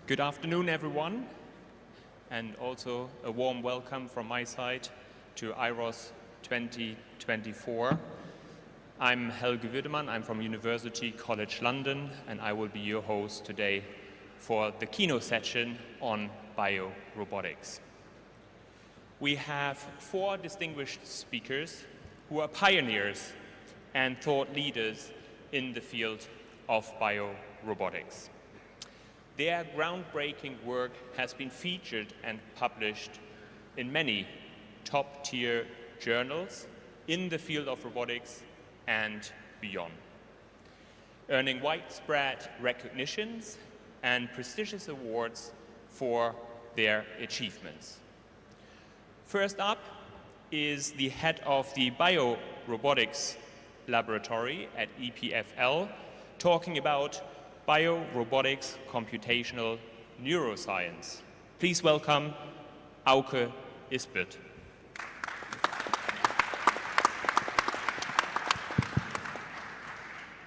Good afternoon, everyone, and also a warm welcome from my side to IROS 2024. I'm Helge Wurdemann, I'm from University College London, and I will be your host today for the keynote session on biorobotics. We have 4 distinguished speakers who are pioneers and thought leaders in the field of biorobotics. Their groundbreaking work has been featured and published in many top-tier journals in the field of robotics and beyond, earning widespread recognitions and prestigious awards for their achievements. First up is the head of the Biorobotics Laboratory at EPFL, talking about biorobotics computational neuroscience. Please welcome Auke Ijspeert.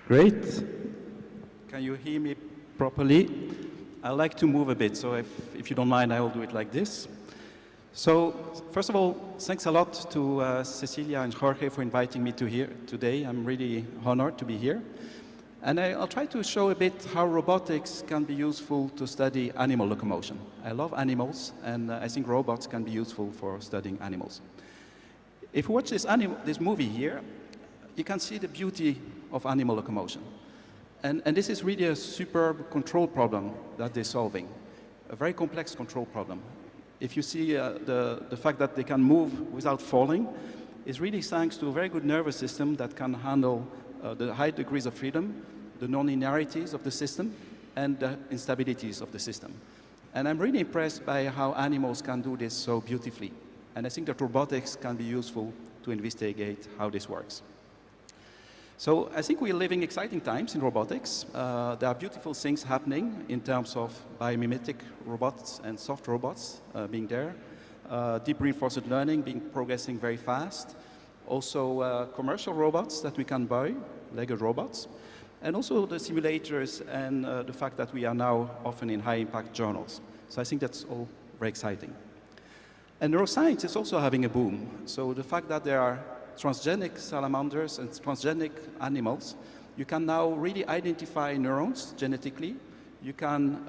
Great. Can you hear me properly? I like to move a bit, so if you don't mind, I will do it like this. So, first of all, thanks a lot to Cecilia and Jorge for inviting me to here today. I'm really honored to be here. And I'll try to show a bit how robotics can be useful to study animal locomotion. I love animals, and I think robots can be useful for studying animals. If you watch this movie here, you can see the beauty of animal locomotion. And this is really a superb control problem that they're solving, a very complex control problem. If you see the fact that they can move without falling, is really thanks to a very good nervous system that can handle the high degrees of freedom, the non-linearities of the system, and the instabilities of the system. And I'm really impressed by how animals can do this so beautifully. And I think that robotics can be useful to investigate how this works. So I think we're living exciting times in robotics. There are beautiful things happening in terms of biomimetic robots and soft robots being there. Deep reinforcement learning progressing very fast. Also commercial robots that we can buy, Lego robots. And also the simulators and the fact that we are now often in high-impact journals. So I think that's all very exciting. And neuroscience is also having a boom. So the fact that there are transgenic salamanders and transgenic animals, you can now really identify neurons genetically. You can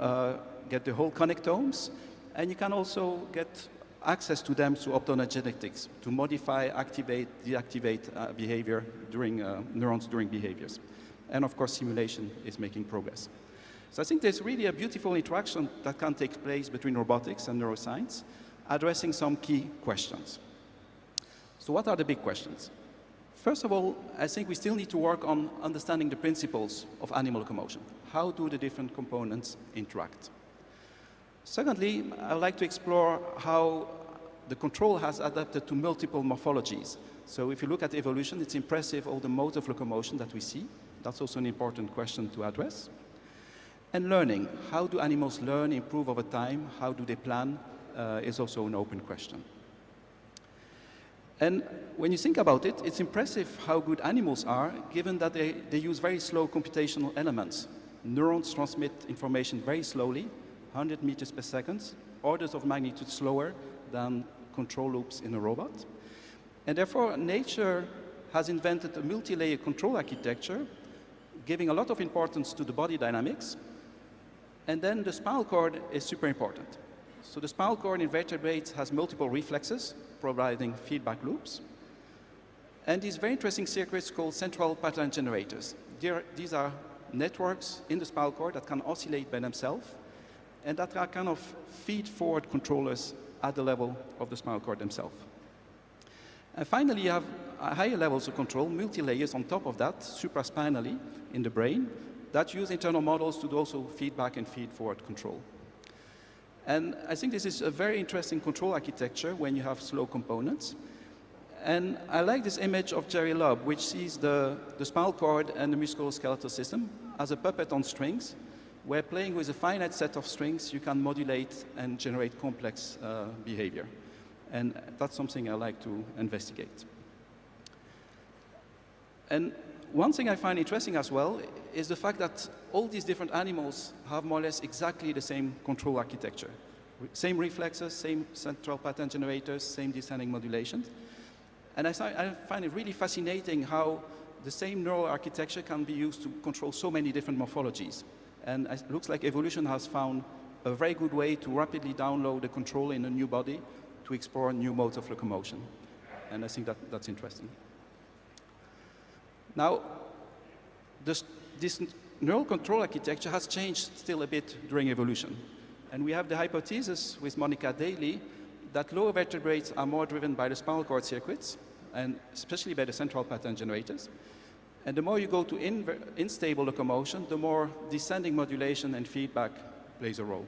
get the whole connectomes, and you can also get access to them through optogenetics to modify, activate, deactivate behavior during neurons during behaviors. And of course, simulation is making progress. So I think there's really a beautiful interaction that can take place between robotics and neuroscience, addressing some key questions. So what are the big questions? First of all, I think we still need to work on understanding the principles of animal locomotion. How do the different components interact? Secondly, I'd like to explore how the control has adapted to multiple morphologies. So if you look at evolution, it's impressive all the modes of locomotion that we see. That's also an important question to address. And learning. How do animals learn, improve over time? How do they plan? Is also an open question. And when you think about it, it's impressive how good animals are, given that they use very slow computational elements. Neurons transmit information very slowly, 100 meters per second, orders of magnitude slower than control loops in a robot. And therefore, nature has invented a multi-layer control architecture, giving a lot of importance to the body dynamics. And then the spinal cord is super important. So the spinal cord in vertebrates has multiple reflexes, providing feedback loops. And these very interesting circuits called central pattern generators. These are networks in the spinal cord that can oscillate by themselves, and that are kind of feed-forward controllers at the level of the spinal cord themselves. And finally, you have higher levels of control, multi-layers on top of that, supraspinally in the brain, that use internal models to do also feedback and feed-forward control. And I think this is a very interesting control architecture when you have slow components. And I like this image of Jerry Lubb, which sees the spinal cord and the musculoskeletal system as a puppet on strings, where playing with a finite set of strings, you can modulate and generate complex behavior. And that's something I like to investigate. And one thing I find interesting as well is the fact that all these different animals have more or less exactly the same control architecture. Same reflexes, same central pattern generators, same descending modulations. And I find it really fascinating how the same neural architecture can be used to control so many different morphologies. And it looks like evolution has found a very good way to rapidly download the control in a new body to explore new modes of locomotion. And I think that's interesting. Now, this neural control architecture has changed still a bit during evolution. And we have the hypothesis with Monica Daly that lower vertebrates are more driven by the spinal cord circuits, and especially by the central pattern generators. And the more you go to unstable locomotion, the more descending modulation and feedback plays a role.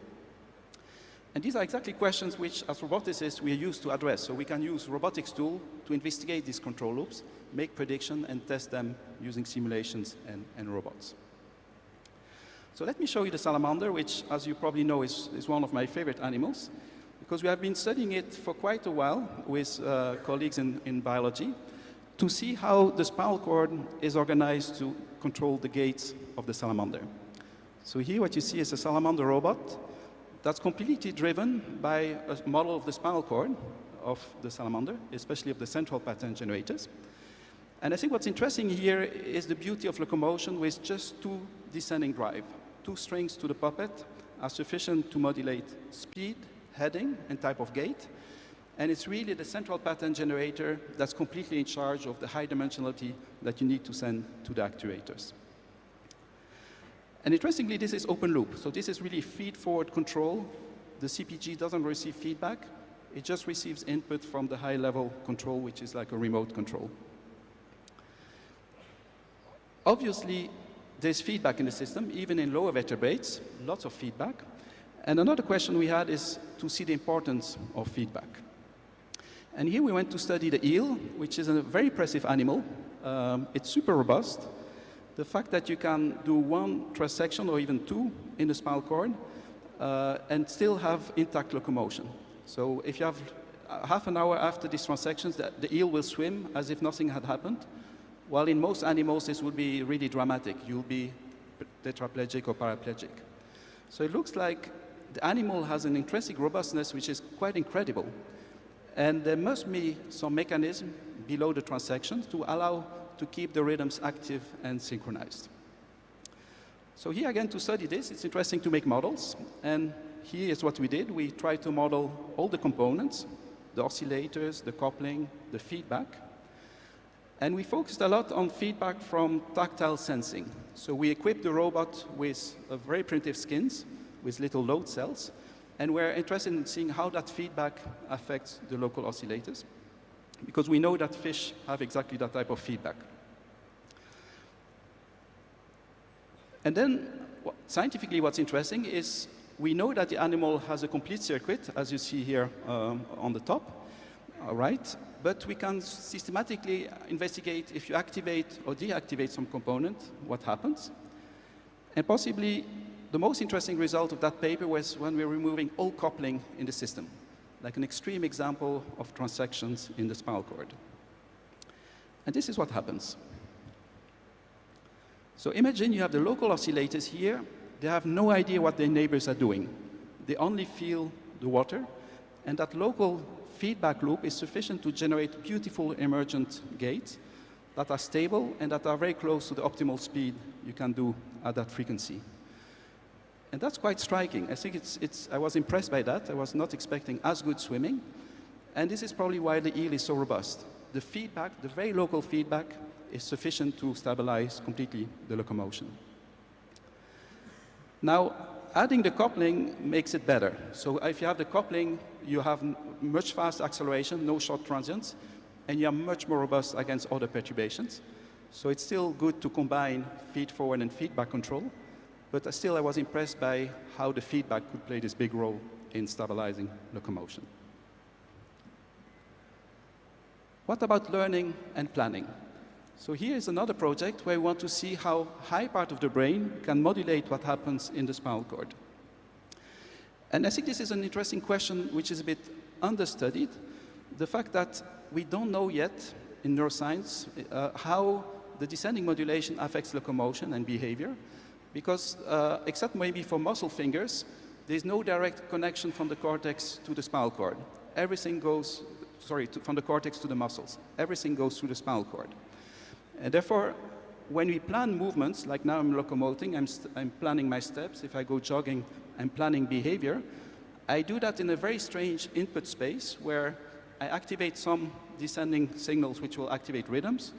And these are exactly questions which, as roboticists, we are used to address. So we can use robotics tool to investigate these control loops, make prediction, and test them using simulations and robots. So let me show you the salamander, which, as you probably know, is one of my favorite animals, because we have been studying it for quite a while with colleagues in biology to see how the spinal cord is organized to control the gaits of the salamander. So here what you see is a salamander robot that's completely driven by a model of the spinal cord of the salamander, especially of the central pattern generators. And I think what's interesting here is the beauty of locomotion with just two descending drive. Two strings to the puppet are sufficient to modulate speed, heading, and type of gait. And it's really the central pattern generator that's completely in charge of the high dimensionality that you need to send to the actuators. And interestingly, this is open loop. So this is really feed-forward control. The CPG doesn't receive feedback. It just receives input from the high-level control, which is like a remote control. Obviously, there's feedback in the system, even in lower vertebrates, lots of feedback. And another question we had is to see the importance of feedback. And here we went to study the eel, which is a very impressive animal. It's super robust. The fact that you can do one transection or even two in the spinal cord and still have intact locomotion. So if you have half an hour after these transections, the eel will swim as if nothing had happened. While in most animals, this would be really dramatic. You'll be tetraplegic or paraplegic. So it looks like the animal has an intrinsic robustness which is quite incredible. And there must be some mechanism below the transections to allow to keep the rhythms active and synchronized. So here again, to study this, it's interesting to make models. And here is what we did. We tried to model all the components, the oscillators, the coupling, the feedback. And we focused a lot on feedback from tactile sensing. So we equipped the robot with very primitive skins, with little load cells. And we're interested in seeing how that feedback affects the local oscillators, because we know that fish have exactly that type of feedback. And then, scientifically, what's interesting is we know that the animal has a complete circuit, as you see here on the top, all right? But we can systematically investigate if you activate or deactivate some component, what happens. And possibly, the most interesting result of that paper was when we were removing all coupling in the system, like an extreme example of transections in the spinal cord. And this is what happens. So imagine you have the local oscillators here. They have no idea what their neighbors are doing. They only feel the water, and that local feedback loop is sufficient to generate beautiful emergent gaits that are stable and that are very close to the optimal speed you can do at that frequency. And that's quite striking. I think I was impressed by that. I was not expecting as good swimming. And this is probably why the eel is so robust. The feedback, the very local feedback, is sufficient to stabilize completely the locomotion. Now, adding the coupling makes it better. So if you have the coupling, you have much faster acceleration, no short transients, and you are much more robust against other perturbations. So it's still good to combine feed-forward and feedback control. But still, I was impressed by how the feedback could play this big role in stabilizing locomotion. What about learning and planning? So here is another project where we want to see how high part of the brain can modulate what happens in the spinal cord. And I think this is an interesting question which is a bit understudied. The fact that we don't know yet in neuroscience how the descending modulation affects locomotion and behavior, because except maybe for muscle fingers, there's no direct connection from the cortex to the spinal cord. Everything goes, from the cortex to the muscles. Everything goes through the spinal cord. And therefore, when we plan movements, like now I'm locomoting, I'm planning my steps. If I go jogging, I'm planning behavior. I do that in a very strange input space where I activate some descending signals which will activate rhythms.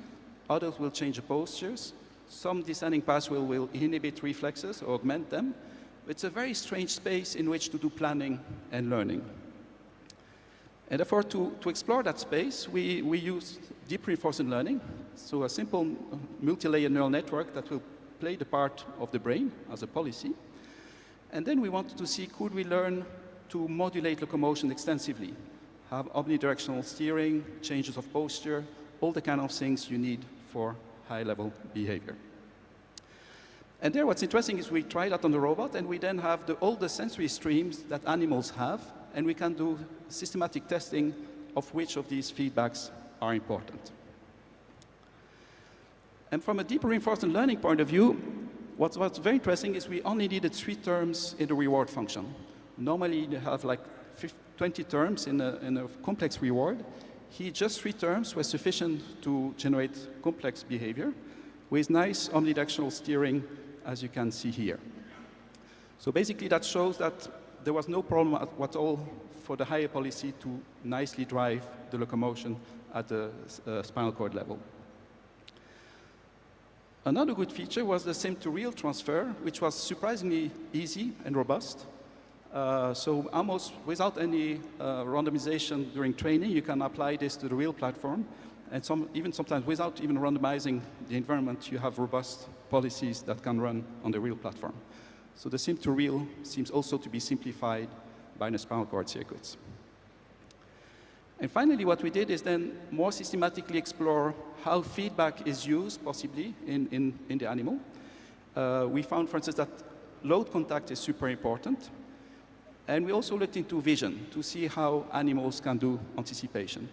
Others will change the postures. Some descending pathway will inhibit reflexes or augment them. It's a very strange space in which to do planning and learning. And therefore, to explore that space, we use deep reinforcement learning. So a simple multi-layered neural network that will play the part of the brain as a policy. And then we wanted to see, could we learn to modulate locomotion extensively? Have omnidirectional steering, changes of posture, all the kind of things you need for high-level behavior. And there, what's interesting is we try that on the robot, and we then have all the sensory streams that animals have, and we can do systematic testing of which of these feedbacks are important. And from a deep reinforcement learning point of view, what's very interesting is we only needed 3 terms in the reward function. Normally, you have like 20 terms in a complex reward. Here, just 3 terms were sufficient to generate complex behavior with nice omnidirectional steering, as you can see here. So basically, that shows that there was no problem at all for the higher policy to nicely drive the locomotion at the spinal cord level. Another good feature was the sim-to-real transfer, which was surprisingly easy and robust. So almost without any randomization during training, you can apply this to the real platform. And even sometimes without even randomizing the environment, you have robust policies that can run on the real platform. So the sim-to-real seems also to be simplified by the spinal cord circuits. And finally, what we did is then more systematically explore how feedback is used, possibly, in the animal. We found, for instance, that load contact is super important. And we also looked into vision to see how animals can do anticipation.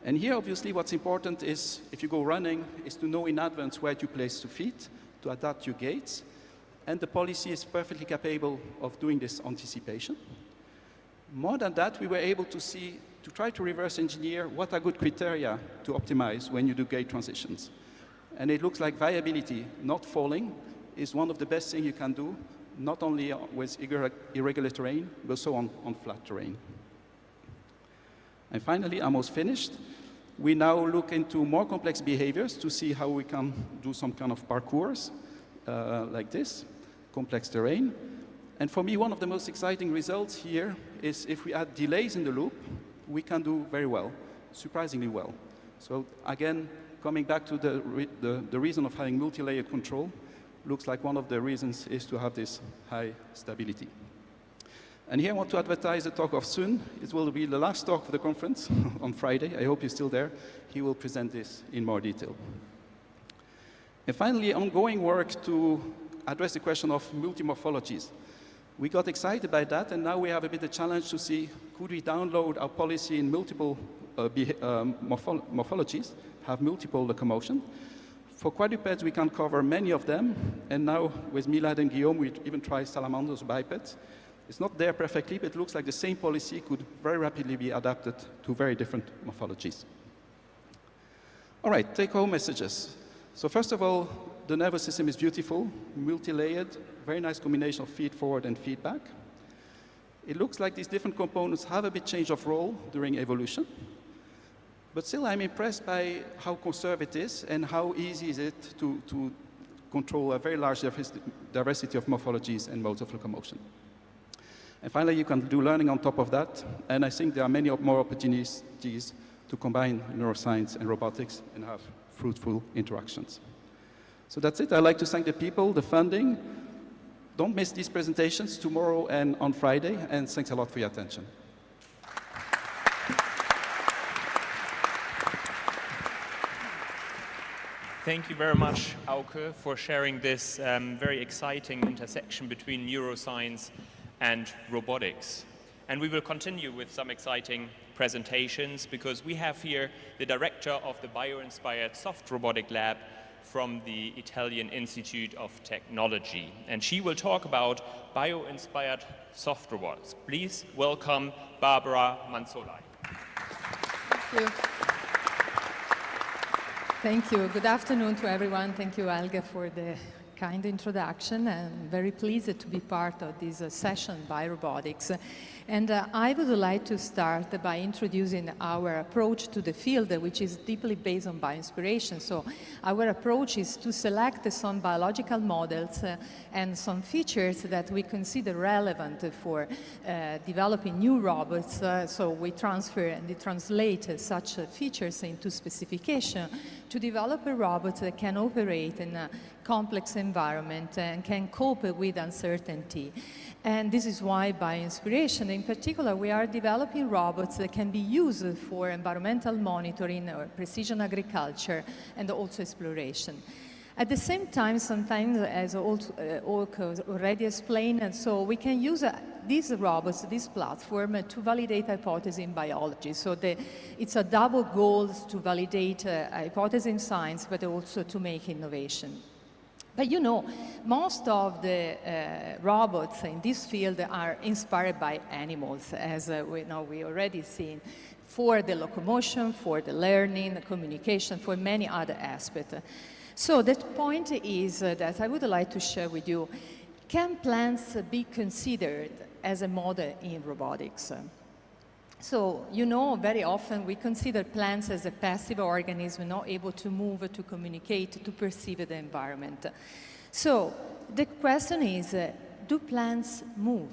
And here, obviously, what's important is, if you go running, is to know in advance where to place your feet, to adapt your gaits. And the policy is perfectly capable of doing this anticipation. More than that, we were able to try to reverse engineer what are good criteria to optimize when you do gait transitions. And it looks like viability, not falling, is one of the best things you can do, not only with irregular terrain, but also on flat terrain. And finally, almost finished, we now look into more complex behaviors to see how we can do some kind of parkours like this, complex terrain. And for me, one of the most exciting results here is if we add delays in the loop, we can do very well, surprisingly well. So again, coming back to the reason of having multi-layered control, looks like one of the reasons is to have this high stability. And here I want to advertise the talk of Sun. It will be the last talk of the conference on Friday. I hope you're still there. He will present this in more detail. And finally, ongoing work to address the question of multimorphologies. We got excited by that, and now we have a bit of a challenge to see, could we download our policy in multiple morphologies, have multiple locomotion. For quadrupeds, we can cover many of them, and now with Milad and Guillaume, we even try salamanders, bipeds. It's not there perfectly, but it looks like the same policy could very rapidly be adapted to very different morphologies. All right, take-home messages. So first of all, the nervous system is beautiful, multi-layered, very nice combination of feed-forward and feedback. It looks like these different components have a bit change of role during evolution. But still, I'm impressed by how conserved it is and how easy is it to control a very large diversity of morphologies and modes of locomotion. And finally, you can do learning on top of that. And I think there are many more opportunities to combine neuroscience and robotics and have fruitful interactions. So that's it. I'd like to thank the people, the funding. Don't miss these presentations tomorrow and on Friday. And thanks a lot for your attention. Thank you very much, Auke, for sharing this very exciting intersection between neuroscience and robotics. And we will continue with some exciting presentations because we have here the director of the bioinspired soft robotic lab from the Italian Institute of Technology. And she will talk about bioinspired soft robots. Please welcome Barbara Mazzolai. Thank you. Thank you. Good afternoon to everyone. Thank you, Helge, for the kind introduction. I'm very pleased to be part of this session by robotics. And I would like to start by introducing our approach to the field, which is deeply based on bioinspiration. So our approach is to select some biological models and some features that we consider relevant for developing new robots. So we transfer and translate such features into specification to develop a robot that can operate in a complex environment and can cope with uncertainty. And this is why bioinspiration, in particular, we are developing robots that can be used for environmental monitoring or precision agriculture and also exploration. At the same time, sometimes, as Auke already explained, and so we can use these robots, this platform, to validate hypotheses in biology. So it's a double goal to validate hypotheses in science, but also to make innovation. But you know, most of the robots in this field are inspired by animals, as we know, we already seen, for the locomotion, for the learning, the communication, for many other aspects. So that point is that I would like to share with you, can plants be considered as a model in robotics? So, you know, very often we consider plants as a passive organism, not able to move, to communicate, to perceive the environment. So, the question is, do plants move?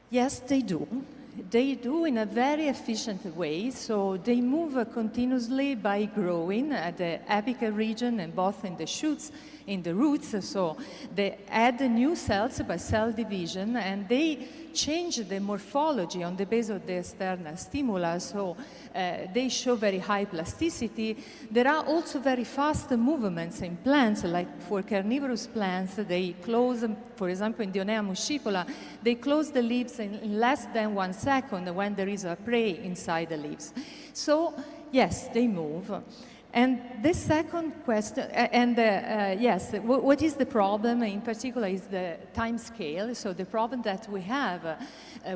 Yes, they do. They do in a very efficient way, so they move continuously by growing at the apical region and both in the shoots, in the roots, so they add new cells by cell division and they change the morphology on the basis of the external stimuli, so they show very high plasticity. There are also very fast movements in plants, like for carnivorous plants, they close, for example, in Dionea muscipula, they close the leaves in less than 1 second when there is a prey inside the leaves. So, yes, they move. And the second question, yes, what is the problem in particular is the time scale. So the problem that we have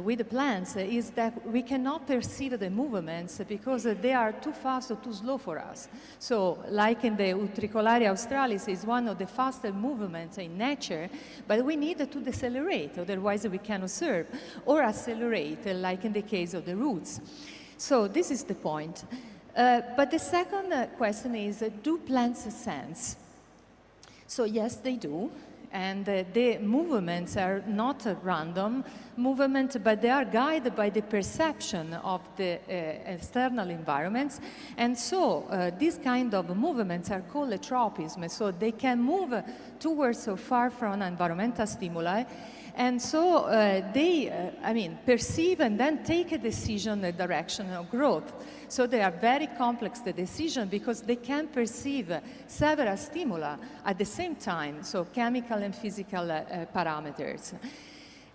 with the plants is that we cannot perceive the movements because they are too fast or too slow for us. So like in the Utricularia australis is one of the fastest movements in nature, but we need to decelerate, otherwise we cannot observe, or accelerate, like in the case of the roots. So this is the point. But the second question is, do plants sense? So yes, they do. And the movements are not a random movement, but they are guided by the perception of the external environments. And so these kind of movements are called tropism. So they can move towards or far from environmental stimuli. And so they, perceive and then take a decision in the direction of growth. So they are very complex, the decision, because they can perceive several stimuli at the same time, so chemical and physical parameters.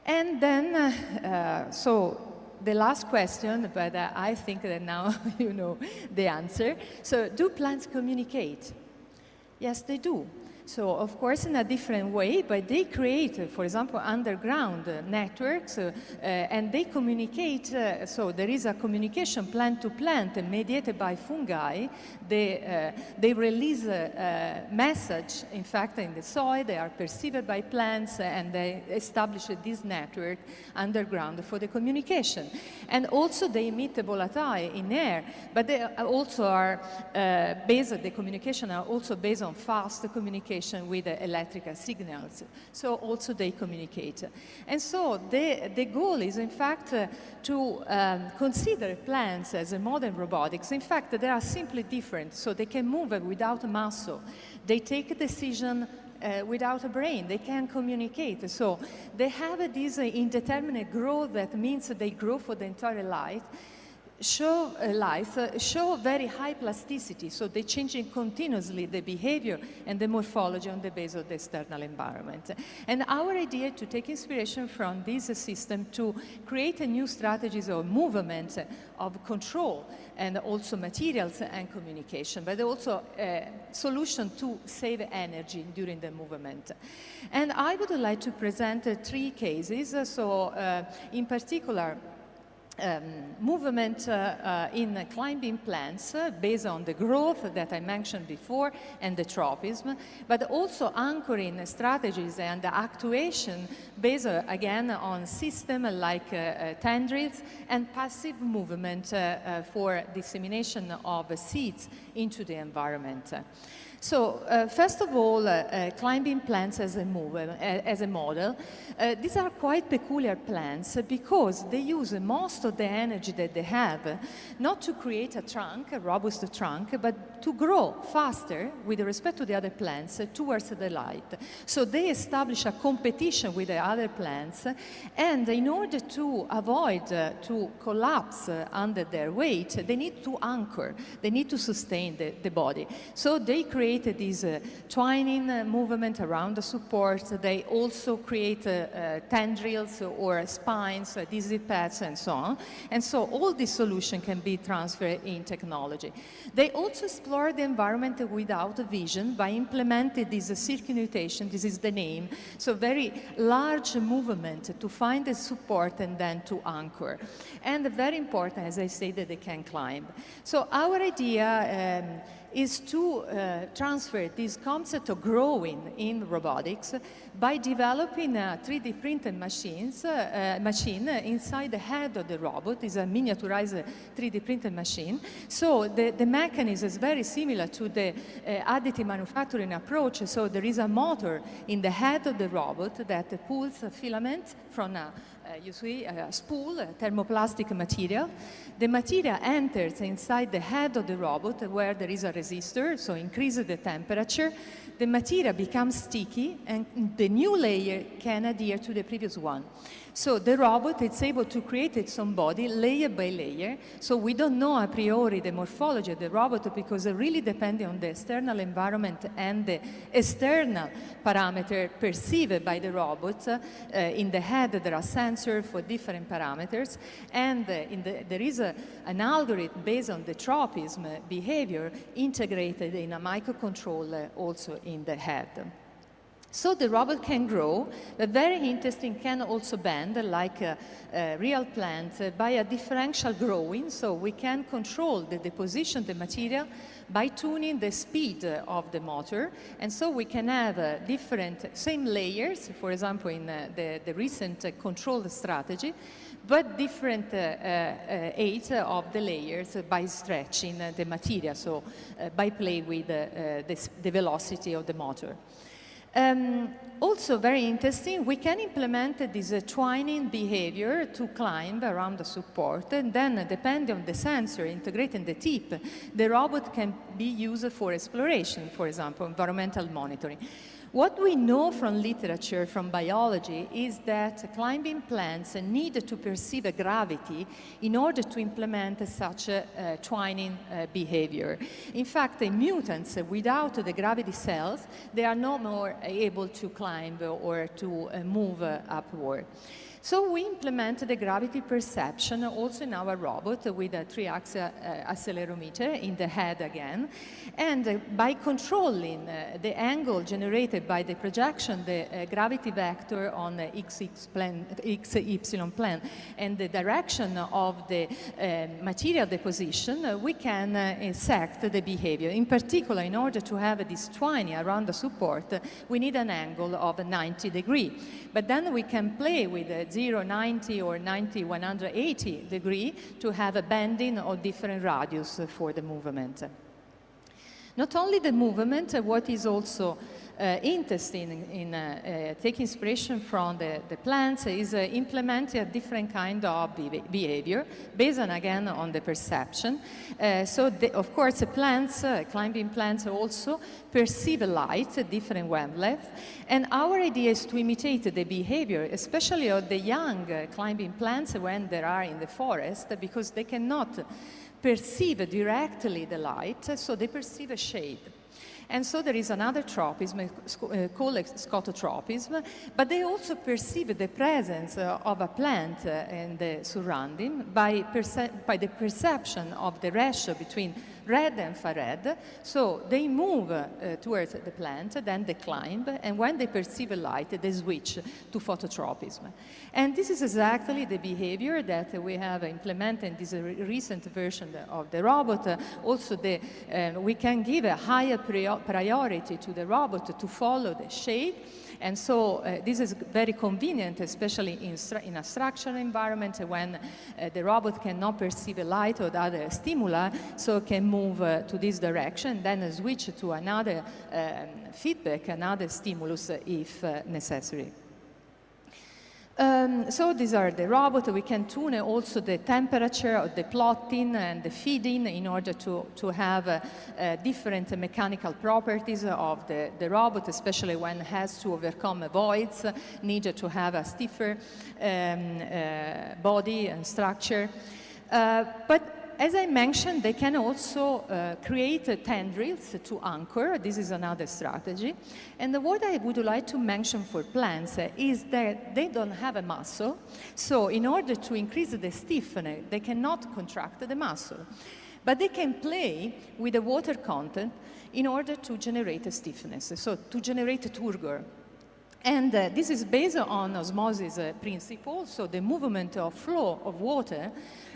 And then, so the last question, but I think that now you know the answer. So do plants communicate? Yes, they do. So, of course, in a different way, but they create, for example, underground networks, and they communicate, so there is a communication plant to plant mediated by fungi. They release a message, in fact, in the soil, they are perceived by plants, and they establish this network underground for the communication. And also they emit volatile in air, but they also are the communication are also based on fast communication with electrical signals. So also they communicate. And so the goal is, in fact, to consider plants as a modern robotics. In fact, they are simply different. So they can move without a muscle. They take a decision without a brain. They can communicate. So they have this indeterminate growth that means they grow for the entire life. show show very high plasticity, so they're changing continuously the behavior and the morphology on the basis of the external environment. And our idea to take inspiration from this system to create a new strategies of movement, of control, and also materials and communication, but also a solution to save energy during the movement. And I would like to present 3 cases. In particular, movement in climbing plants based on the growth that I mentioned before and the tropism, but also anchoring strategies and actuation based again on systems like tendrils and passive movement for dissemination of seeds into the environment. So, first of all, climbing plants as a model. These are quite peculiar plants because they use most of the energy that they have not to create a trunk, a robust trunk, but to grow faster with respect to the other plants towards the light. So they establish a competition with the other plants, and in order to avoid to collapse under their weight, they need to anchor, they need to sustain the body. So they create this twining movement around the support. They also create tendrils or spines, dizzy pads, and so on. And so all this solution can be transferred in technology. They also explore the environment without vision by implementing this circumnutation. This is the name. So very large movement to find the support and then to anchor. And very important, as I say, that they can climb. So our idea is to transfer this concept of growing in robotics by developing a 3D printed machine inside the head of the robot. It's a miniaturized 3D printed machine. So the mechanism is very similar to the additive manufacturing approach. So there is a motor in the head of the robot that pulls a filament from you see a spool, a thermoplastic material. The material enters inside the head of the robot where there is a resistor, so increases the temperature. The material becomes sticky and the new layer can adhere to the previous one. So the robot is able to create its own body layer by layer. So we don't know a priori the morphology of the robot because it really depends on the external environment and the external parameter perceived by the robot. In the head there are sensors for different parameters, and there is an algorithm based on the tropism behavior integrated in a microcontroller also in the head. So the robot can grow, but very interesting, can also bend like a real plant by a differential growing. So we can control the deposition of the material by tuning the speed of the motor. And so we can have different, same layers, for example, in the recent control strategy, but different age of the layers by stretching the material, so by play with the velocity of the motor. Also very interesting, we can implement this twining behavior to climb around the support, and then depending on the sensor integrating the tip, the robot can be used for exploration, for example, environmental monitoring. What we know from literature, from biology, is that climbing plants need to perceive gravity in order to implement such a twining behavior. In fact, in mutants, without the gravity cells, they are no more able to climb or to move upward. So we implement the gravity perception also in our robot with a 3-axis accelerometer in the head again. And by controlling the angle generated by the projection, the gravity vector on the XY plane, and the direction of the material deposition, we can sect the behavior. In particular, in order to have this twining around the support, we need an angle of 90 degrees. But then we can play with 0, 90 or 90, 180 degree to have a bending or different radius for the movement. Not only the movement, what is also interest in taking inspiration from the plants is implementing a different kind of behavior based on, again, on the perception. Of course, the plants, climbing plants also perceive light, different wavelength, and our idea is to imitate the behavior, especially of the young climbing plants when they are in the forest, because they cannot perceive directly the light, so they perceive a shade. And so there is another tropism called scototropism, but they also perceive the presence of a plant in the surrounding by the perception of the ratio between red and infrared. So they move towards the plant, then they climb, and when they perceive a light, they switch to phototropism. And this is exactly the behavior that we have implemented in this recent version of the robot. Also, we can give a higher priority to the robot to follow the shade. And so this is very convenient, especially in a structural environment when the robot cannot perceive a light or other stimuli, so can move to this direction, then switch to another feedback, another stimulus if necessary. So these are the robots. We can tune also the temperature of the plotting and the feeding in order to have different mechanical properties of the robot, especially when it has to overcome voids, need to have a stiffer body and structure. But as I mentioned, they can also create tendrils to anchor. This is another strategy. And what I would like to mention for plants is that they don't have a muscle. So in order to increase the stiffness, they cannot contract the muscle. But they can play with the water content in order to generate a stiffness, so to generate a turgor. And this is based on osmosis principle, so the movement of flow of water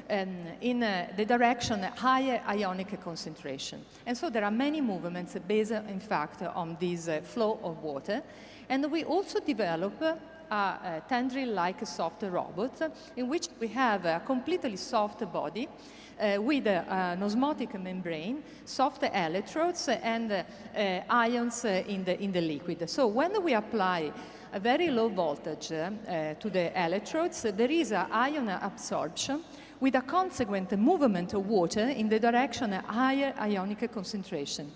in the direction higher ionic concentration. And so there are many movements based, in fact, on this flow of water. And we also develop a tendril-like soft robot in which we have a completely soft body with an osmotic membrane, soft electrodes, and ions in the liquid. So when we apply a very low voltage to the electrodes, there is an ion absorption with a consequent movement of water in the direction higher ionic concentration.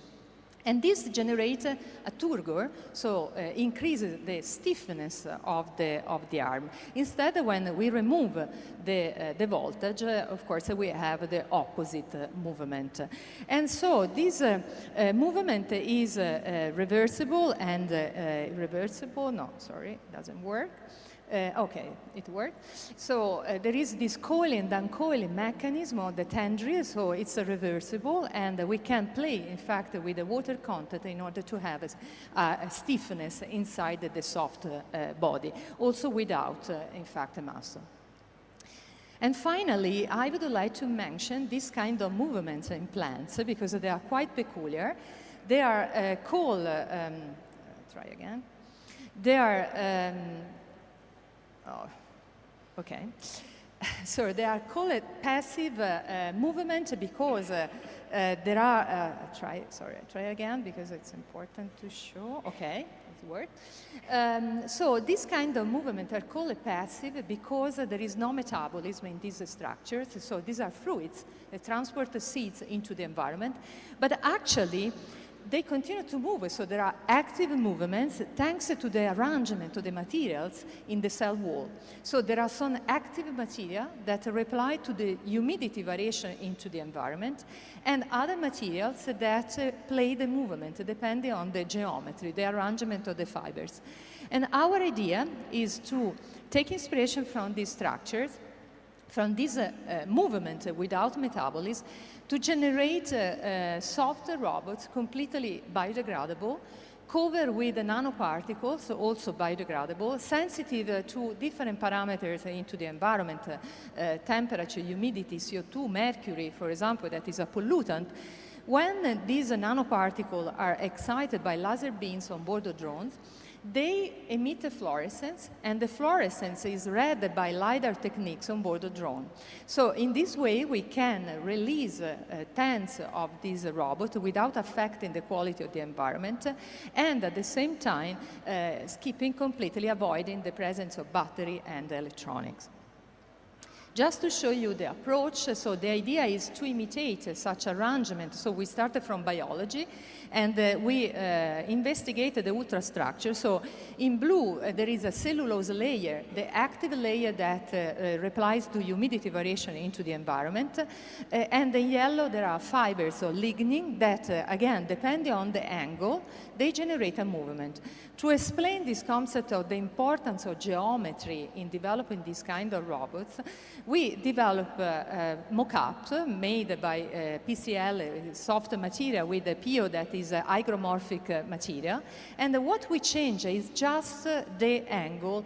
And this generates a turgor, so increases the stiffness of the arm. Instead, when we remove the voltage, of course, we have the opposite movement. And so this movement is reversible and doesn't work. Okay, it worked. So there is this coiling and uncoiling mechanism of the tendril, so it's reversible, and we can play, in fact, with the water content in order to have a stiffness inside the soft body, also without, in fact, a muscle. And finally, I would like to mention this kind of movements in plants because they are quite peculiar. They are called, try again. They are, so they are called passive movement because there are, I try again because it's important to show. Okay, it worked. So this kind of movement are called passive because there is no metabolism in these structures. So these are fluids that transport the seeds into the environment. But actually, they continue to move, so there are active movements thanks to the arrangement of the materials in the cell wall. So there are some active material that reply to the humidity variation into the environment, and other materials that play the movement depending on the geometry, the arrangement of the fibers. And our idea is to take inspiration from these structures, from this movement without metabolism, to generate soft robots, completely biodegradable, covered with nanoparticles, also biodegradable, sensitive to different parameters into the environment, temperature, humidity, CO2, mercury, for example, that is a pollutant, When these nanoparticles are excited by laser beams on board the drones, they emit a fluorescence, and the fluorescence is read by LiDAR techniques on board the drone. So in this way, we can release tens of these robots without affecting the quality of the environment, and at the same time, keeping completely avoiding the presence of battery and electronics. Just to show you the approach, so the idea is to imitate such arrangement. So we started from biology, and we investigated the ultrastructure. So in blue, there is a cellulose layer, the active layer that replies to humidity variation into the environment. And in yellow, there are fibers, so lignin, that again, depending on the angle, they generate a movement. To explain this concept of the importance of geometry in developing this kind of robots, we developed mock-ups made by PCL, soft material, with a PO that is hygromorphic material. And what we change is just the angle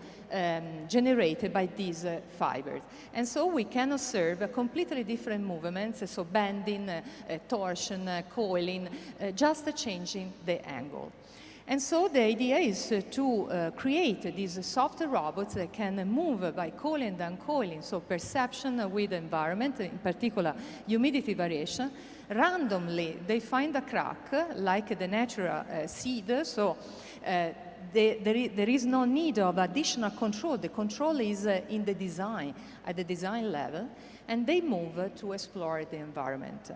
generated by these fibers. And so we can observe completely different movements, so bending, torsion, coiling, just changing the angle. And so the idea is to create these soft robots that can move by coiling and uncoiling, so perception with the environment, in particular humidity variation. Randomly, they find a crack, like the natural seed, so there is no need of additional control. The control is in the design, at the design level, and they move to explore the environment.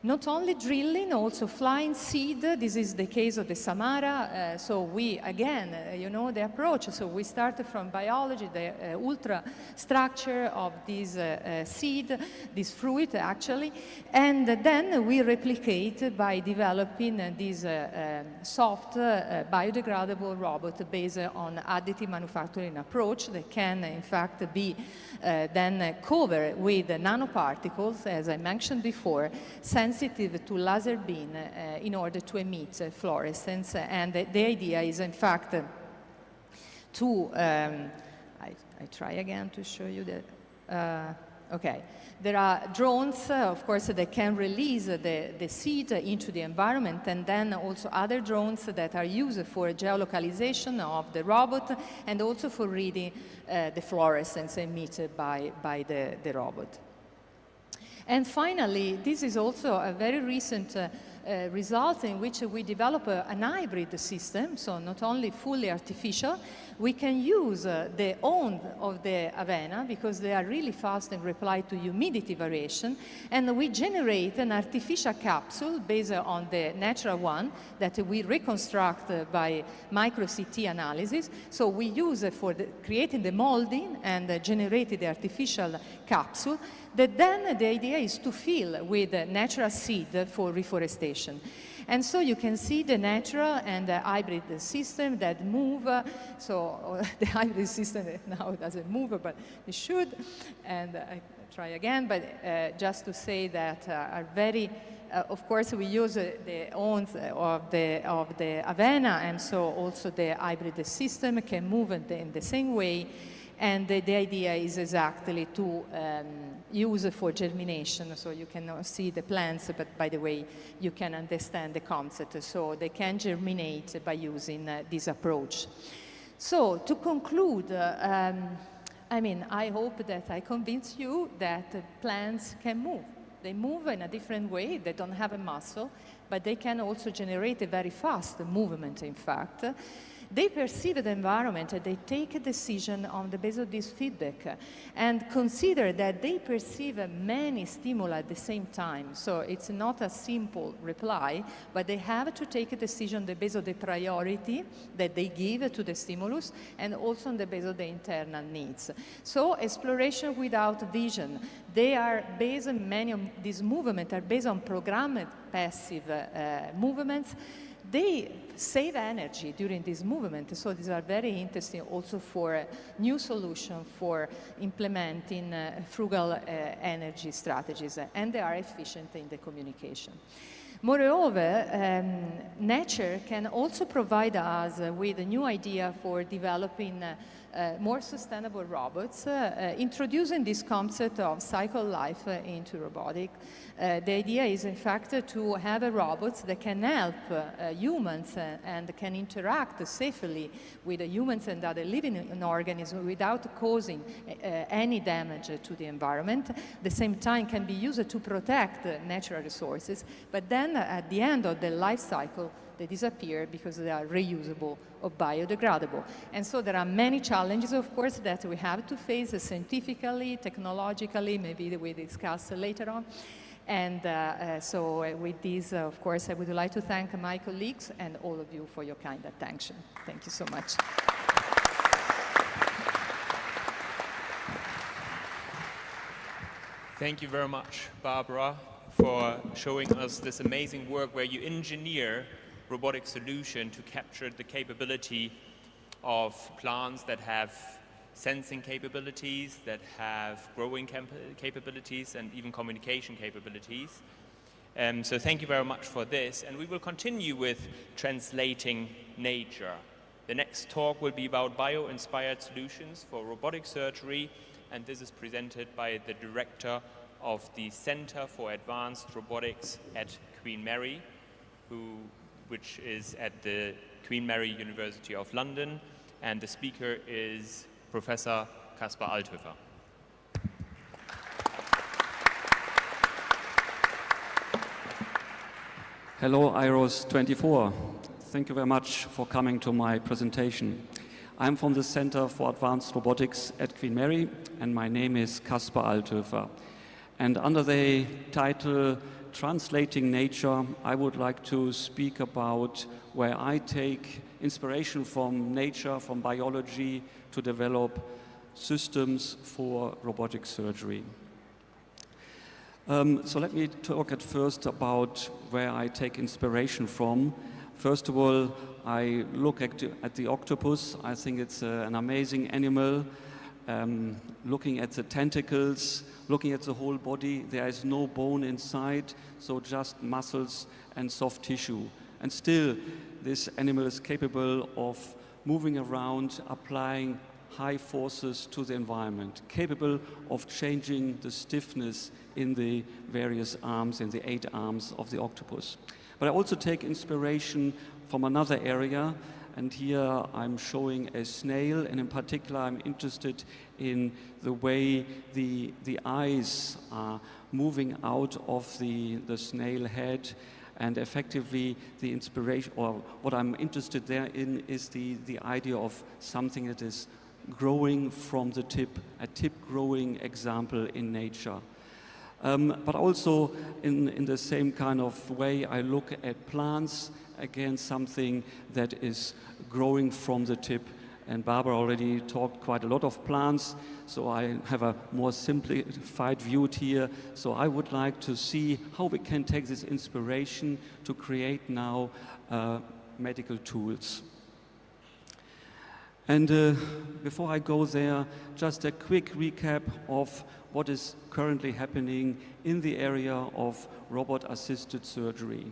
Not only drilling, also flying seed. This is the case of the Samara. So we, again, you know the approach. So we started from biology, the ultra structure of this seed, this fruit actually, and then we replicate by developing this soft, biodegradable robot based on additive manufacturing approach that can, in fact, be then covered with nanoparticles, as I mentioned before, sensitive to laser beam in order to emit fluorescence. And the idea is, in fact, to, I try again to show you that, okay. There are drones, of course, that can release the seed into the environment, and then also other drones that are used for geolocalization of the robot and also for reading the fluorescence emitted by the robot. And finally, this is also a very recent result in which we develop an hybrid system, so not only fully artificial, we can use the own of the Avena because they are really fast in reply to humidity variation, and we generate an artificial capsule based on the natural one that we reconstruct by micro-CT analysis. So we use it for creating the molding and generating the artificial capsule that then the idea is to fill with natural seed for reforestation. And so you can see the natural and the hybrid system that move. So the hybrid system now doesn't move, but it should. And I try again, but just to say that are very, of course, we use the owns of the Avena, and so also the hybrid system can move in the same way. And the idea is exactly to use for germination, so you can see the plants, but by the way, you can understand the concept. So they can germinate by using this approach. So to conclude, I mean, I hope that I convince you that plants can move. They move in a different way. They don't have a muscle, but they can also generate a very fast movement, in fact. They perceive the environment and they take a decision on the basis of this feedback and consider that they perceive many stimuli at the same time. So it's not a simple reply, but they have to take a decision on the basis of the priority that they give to the stimulus and also on the basis of the internal needs. So exploration without vision. They are based on, many of these movements are based on programmed passive movements. They save energy during this movement, so these are very interesting also for new solutions for implementing frugal energy strategies, and they are efficient in the communication. Moreover, nature can also provide us with a new idea for developing more sustainable robots, introducing this concept of cycle life into robotics. The idea is, in fact, to have robots that can help humans and can interact safely with humans and other living organisms without causing any damage to the environment. At the same time, can be used to protect natural resources, but then at the end of the life cycle, they disappear because they are reusable or biodegradable. And so there are many challenges, of course, that we have to face scientifically, technologically, maybe we discuss later on. And so with this, of course, I would like to thank my colleagues and all of you for your kind attention. Thank you so much. Thank you very much, Barbara, for showing us this amazing work where you engineer robotic solution to capture the capability of plants that have sensing capabilities, that have growing capabilities, and even communication capabilities. So thank you very much for this, and we will continue with translating nature. The next talk will be about bio-inspired solutions for robotic surgery, and this is presented by the director of the Center for Advanced Robotics at Queen Mary, which is at the Queen Mary University of London, and the speaker is Professor Kaspar Althoefer. Hello, IROS 24. Thank you very much for coming to my presentation. I'm from the Center for Advanced Robotics at Queen Mary, and my name is Kaspar Althoefer. And under the title Translating Nature, I would like to speak about where I take inspiration from nature, from biology, to develop systems for robotic surgery. So let me talk at first about where I take inspiration from. First of all, I look at the octopus. I think it's an amazing animal. Looking at the tentacles, looking at the whole body, there is no bone inside, so just muscles and soft tissue. And still, this animal is capable of moving around, applying high forces to the environment, capable of changing the stiffness in the various arms, in the 8 arms of the octopus. But I also take inspiration from another area, and here I'm showing a snail, and in particular I'm interested in the way the eyes are moving out of the snail head, and effectively the inspiration, or what I'm interested there in, is the idea of something that is growing from the tip, a tip growing example in nature. But also in the same kind of way, I look at plants, again something that is growing from the tip. And Barbara already talked quite a lot of plants, so I have a more simplified view here. So I would like to see how we can take this inspiration to create now medical tools. And before I go there, just a quick recap of what is currently happening in the area of robot-assisted surgery.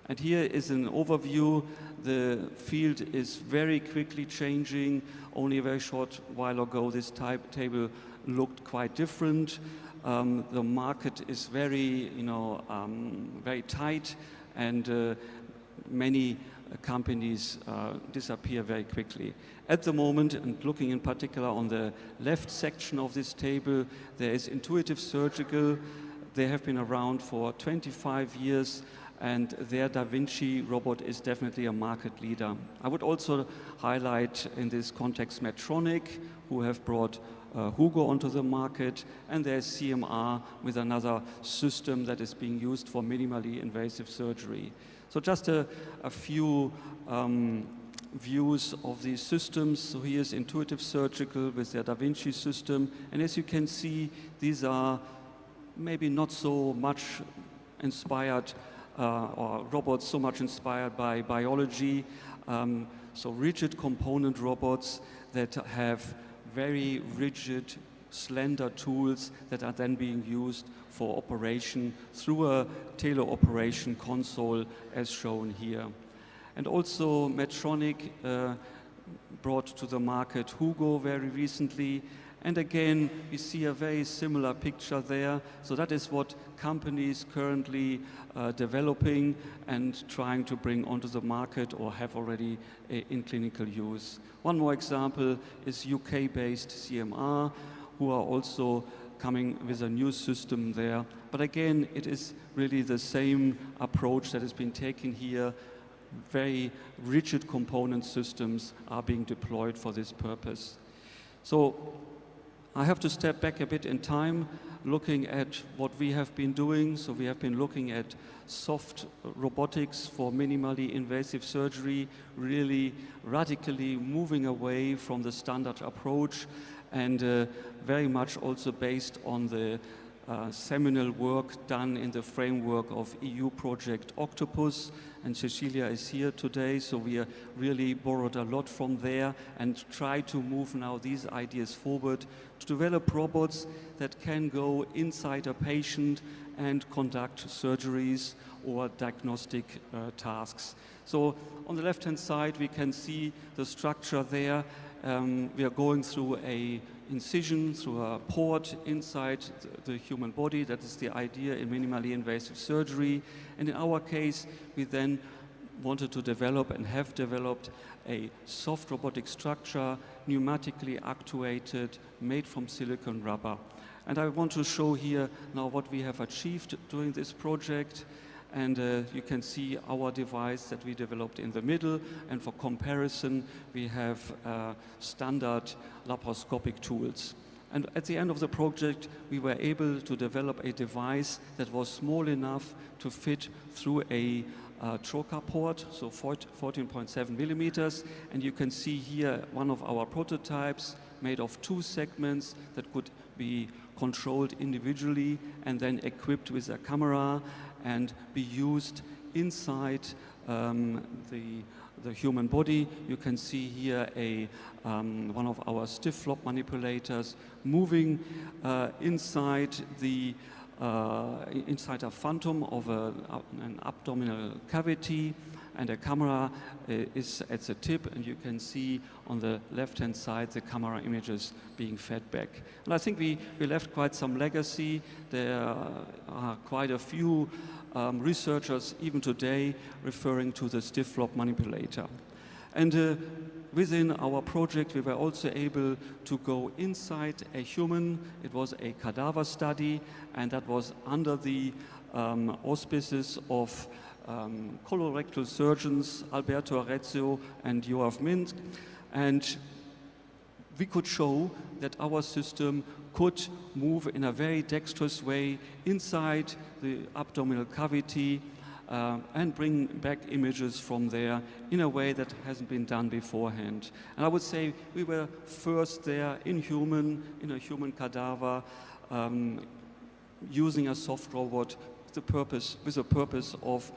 And here is an overview. The field is very quickly changing. Only a very short while ago, this table looked quite different. The market is very, very tight, and many companies disappear very quickly. At the moment, and looking in particular on the left section of this table, there is Intuitive Surgical. They have been around for 25 years, and their Da Vinci robot is definitely a market leader. I would also highlight in this context Medtronic, who have brought Hugo onto the market, and there's CMR with another system that is being used for minimally invasive surgery. So just a few views of these systems. So here's Intuitive Surgical with their Da Vinci system, and as you can see, these are maybe not so much inspired or robots so much inspired by biology, so rigid component robots that have very rigid, slender tools that are then being used for operation through a teleoperation console as shown here. And also Medtronic brought to the market Hugo very recently. And again, we see a very similar picture there. So that is what companies currently developing and trying to bring onto the market or have already in clinical use. One more example is UK-based CMR, who are also coming with a new system there. But again, it is really the same approach that has been taken here. Very rigid component systems are being deployed for this purpose. So I have to step back a bit in time, looking at what we have been doing. So we have been looking at soft robotics for minimally invasive surgery, really radically moving away from the standard approach, and very much also based on the seminal work done in the framework of EU project Octopus, and Cecilia is here today, so we really borrowed a lot from there and try to move now these ideas forward to develop robots that can go inside a patient and conduct surgeries or diagnostic tasks. So on the left-hand side, we can see the structure there. We are going through a incision, through a port inside the human body. That is the idea in minimally invasive surgery. And in our case, we then wanted to develop and have developed a soft robotic structure, pneumatically actuated, made from silicon rubber. And I want to show here now what we have achieved during this project. And you can see our device that we developed in the middle, and for comparison we have standard laparoscopic tools. And at the end of the project we were able to develop a device that was small enough to fit through a trocar port, so 14.7 millimeters, and you can see here one of our prototypes made of 2 segments that could be controlled individually and then equipped with a camera and be used inside the human body. You can see here one of our stiff flop manipulators moving inside a phantom of an abdominal cavity, and a camera is at the tip, and you can see on the left-hand side the camera images being fed back. And I think we left quite some legacy. There are quite a few researchers even today referring to the stiff flop manipulator. And within our project we were also able to go inside a human. It was a cadaver study, and that was under the auspices of colorectal surgeons Alberto Arezzo and Joachim Minsk, and we could show that our system could move in a very dexterous way inside the abdominal cavity and bring back images from there in a way that hasn't been done beforehand. And I would say we were first there in a human cadaver, using a soft robot with the purpose of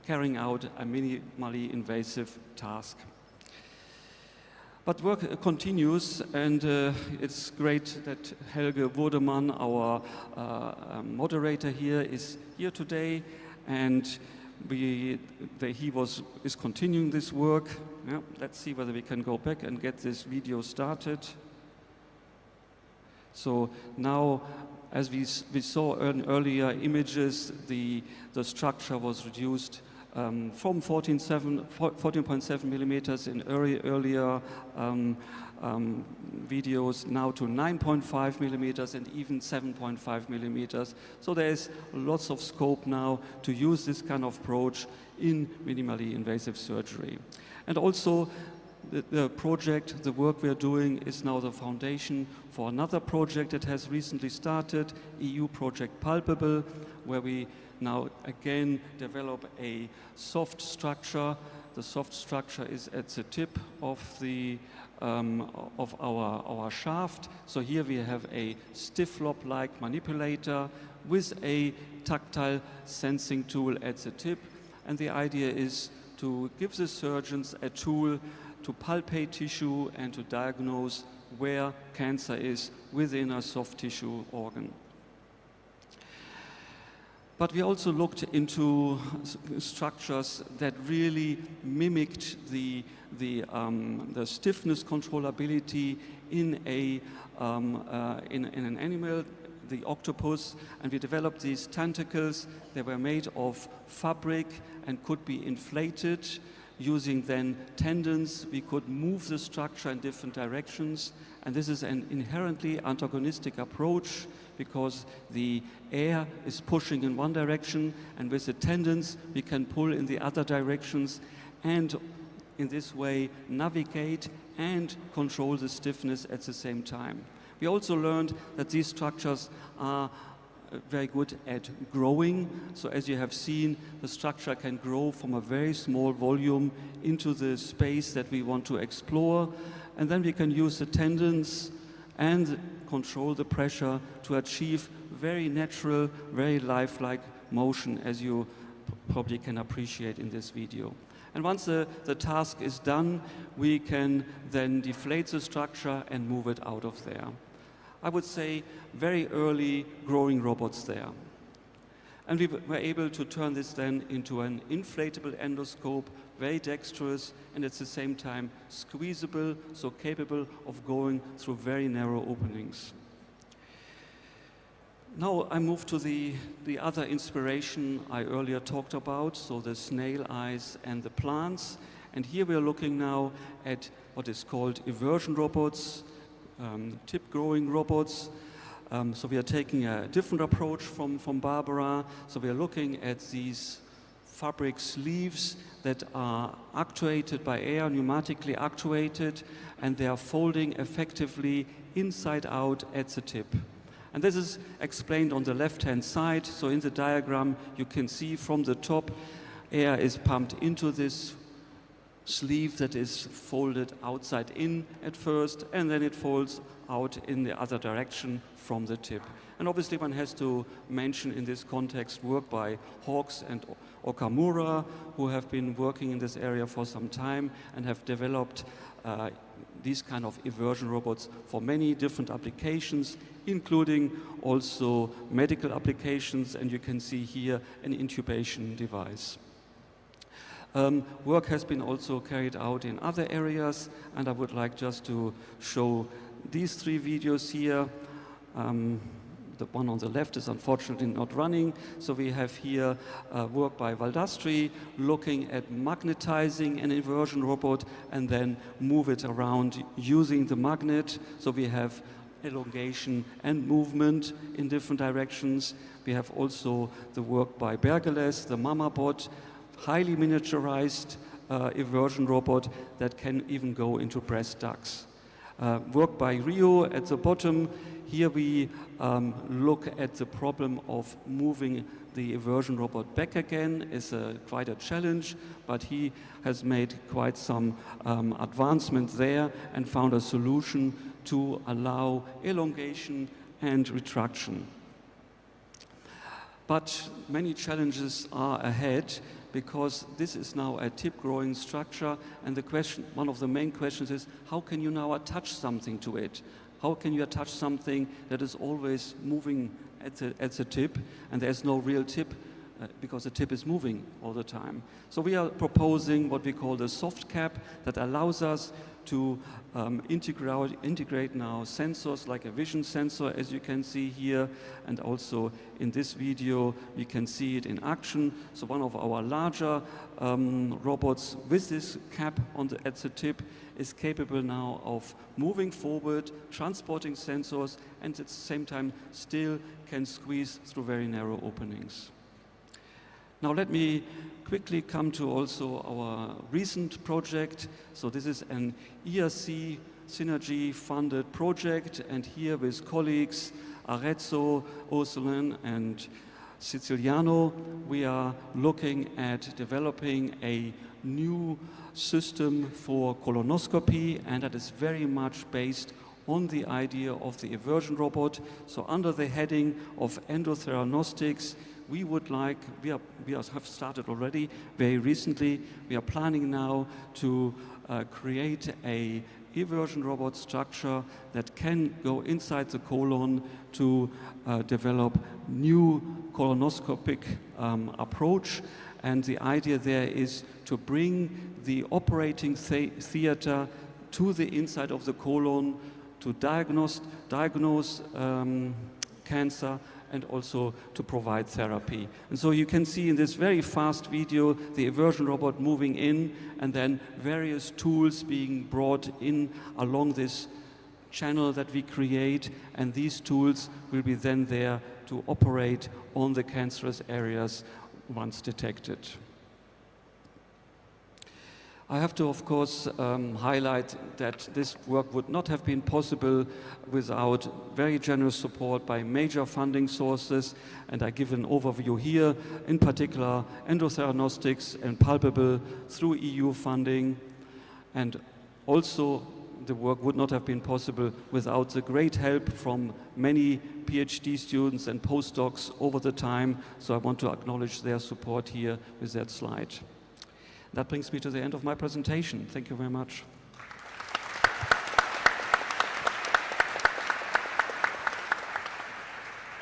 carrying out a minimally invasive task. But work continues, and it's great that Helge Wurdemann, our moderator here, is here today, and he is continuing this work. Yeah, let's see whether we can go back and get this video started. So now, as we saw in earlier images, the structure was reduced from 14.7 millimeters in earlier videos, now to 9.5 millimeters and even 7.5 millimeters. So there is lots of scope now to use this kind of approach in minimally invasive surgery. And also, the project, the work we are doing, is now the foundation for another project that has recently started, EU project Palpable, where we now again develop a soft structure. The soft structure is at the tip of our shaft. So here we have a stiff flop-like manipulator with a tactile sensing tool at the tip, and the idea is to give the surgeons a tool to palpate tissue and to diagnose where cancer is within a soft tissue organ. But we also looked into structures that really mimicked the stiffness controllability in an animal, the octopus, and we developed these tentacles. They were made of fabric and could be inflated. Using then tendons, we could move the structure in different directions, and this is an inherently antagonistic approach because the air is pushing in one direction, and with the tendons we can pull in the other directions, and in this way navigate and control the stiffness at the same time. We also learned that these structures are very good at growing. So as you have seen, the structure can grow from a very small volume into the space that we want to explore. And then we can use the tendons and control the pressure to achieve very natural, very lifelike motion, as you probably can appreciate in this video. And once the task is done, we can then deflate the structure and move it out of there. I would say very early growing robots there. And we were able to turn this then into an inflatable endoscope, very dexterous and at the same time squeezable, so capable of going through very narrow openings. Now I move to the other inspiration I earlier talked about, so the snail eyes and the plants. And here we are looking now at what is called eversion robots, tip-growing robots. So we are taking a different approach from Barbara. So we are looking at these fabric sleeves that are actuated by air, pneumatically actuated, and they are folding effectively inside out at the tip. And this is explained on the left-hand side. So in the diagram, you can see from the top, air is pumped into this sleeve that is folded outside in at first, and then it folds out in the other direction from the tip. And obviously one has to mention in this context work by Hawks and Okamura, who have been working in this area for some time and have developed these kind of eversion robots for many different applications, including also medical applications, and you can see here an intubation device. Work has been also carried out in other areas, and I would like just to show these three videos here. The one on the left is unfortunately not running, so we have here work by Valdastri looking at magnetizing an eversion robot and then move it around using the magnet. So we have elongation and movement in different directions. We have also the work by Bergeles, the MamaBot, highly miniaturized eversion robot that can even go into breast ducts. Work by Rio at the bottom. Here we look at the problem of moving the eversion robot back again. It's quite a challenge, but he has made quite some advancement there and found a solution to allow elongation and retraction. But many challenges are ahead, because this is now a tip-growing structure, and the question, one of the main questions is, how can you now attach something to it? How can you attach something that is always moving at the tip, and there's no real tip, because the tip is moving all the time? So we are proposing what we call the soft cap that allows us to integrate now sensors like a vision sensor, as you can see here, and also in this video you can see it in action. So one of our larger robots with this cap at the tip is capable now of moving forward, transporting sensors, and at the same time still can squeeze through very narrow openings. Now let me quickly come to also our recent project. So this is an ERC Synergy funded project, and here with colleagues Arezzo, Wurdemann and Siciliano, we are looking at developing a new system for colonoscopy, and that is very much based on the idea of the eversion robot. So under the heading of endotheranostics, we have started already very recently. We are planning now to create a eversion robot structure that can go inside the colon to develop new colonoscopic approach, and the idea there is to bring the operating theater to the inside of the colon to diagnose cancer and also to provide therapy. And so you can see in this very fast video the eversion robot moving in and then various tools being brought in along this channel that we create, and these tools will be then there to operate on the cancerous areas once detected. I have to, of course, highlight that this work would not have been possible without very generous support by major funding sources, and I give an overview here, in particular endotheranostics and palpable through EU funding, and also the work would not have been possible without the great help from many PhD students and postdocs over the time, so I want to acknowledge their support here with that slide. That brings me to the end of my presentation. Thank you very much.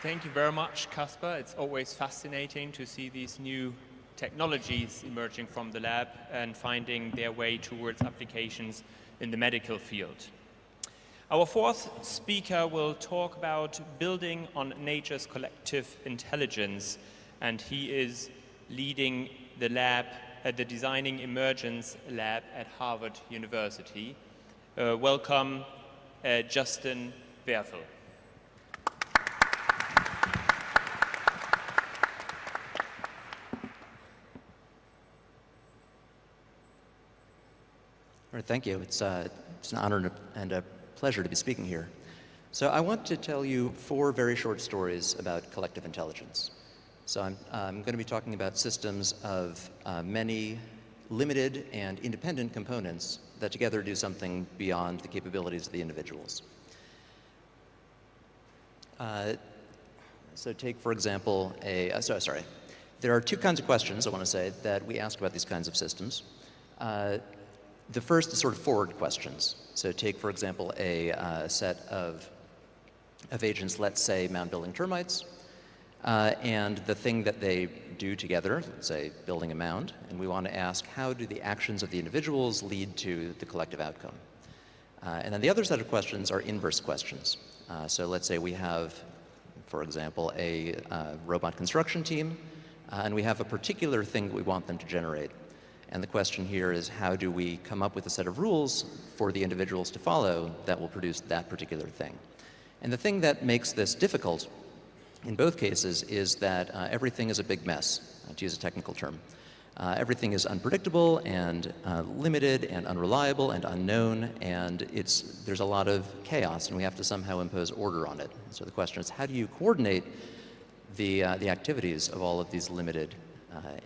Thank you very much, Kaspar. It's always fascinating to see these new technologies emerging from the lab and finding their way towards applications in the medical field. Our fourth speaker will talk about building on nature's collective intelligence, and he is leading the lab at the Designing Emergence Lab at Harvard University. Welcome, Justin Werfel. All right, thank you. It's an honor and a pleasure to be speaking here. So I want to tell you 4 very short stories about collective intelligence. So I'm going to be talking about systems of many limited and independent components that together do something beyond the capabilities of the individuals. So take, for example, there are 2 kinds of questions, I want to say, that we ask about these kinds of systems. The first is sort of forward questions. So take, for example, a set of agents, let's say mound-building termites, and the thing that they do together, let's say building a mound, and we want to ask how do the actions of the individuals lead to the collective outcome. And then the other set of questions are inverse questions. So let's say we have, for example, a robot construction team, and we have a particular thing that we want them to generate. And the question here is how do we come up with a set of rules for the individuals to follow that will produce that particular thing. And the thing that makes this difficult in both cases is that everything is a big mess, to use a technical term. Everything is unpredictable and limited and unreliable and unknown, and there's a lot of chaos, and we have to somehow impose order on it. So the question is, how do you coordinate the activities of all of these limited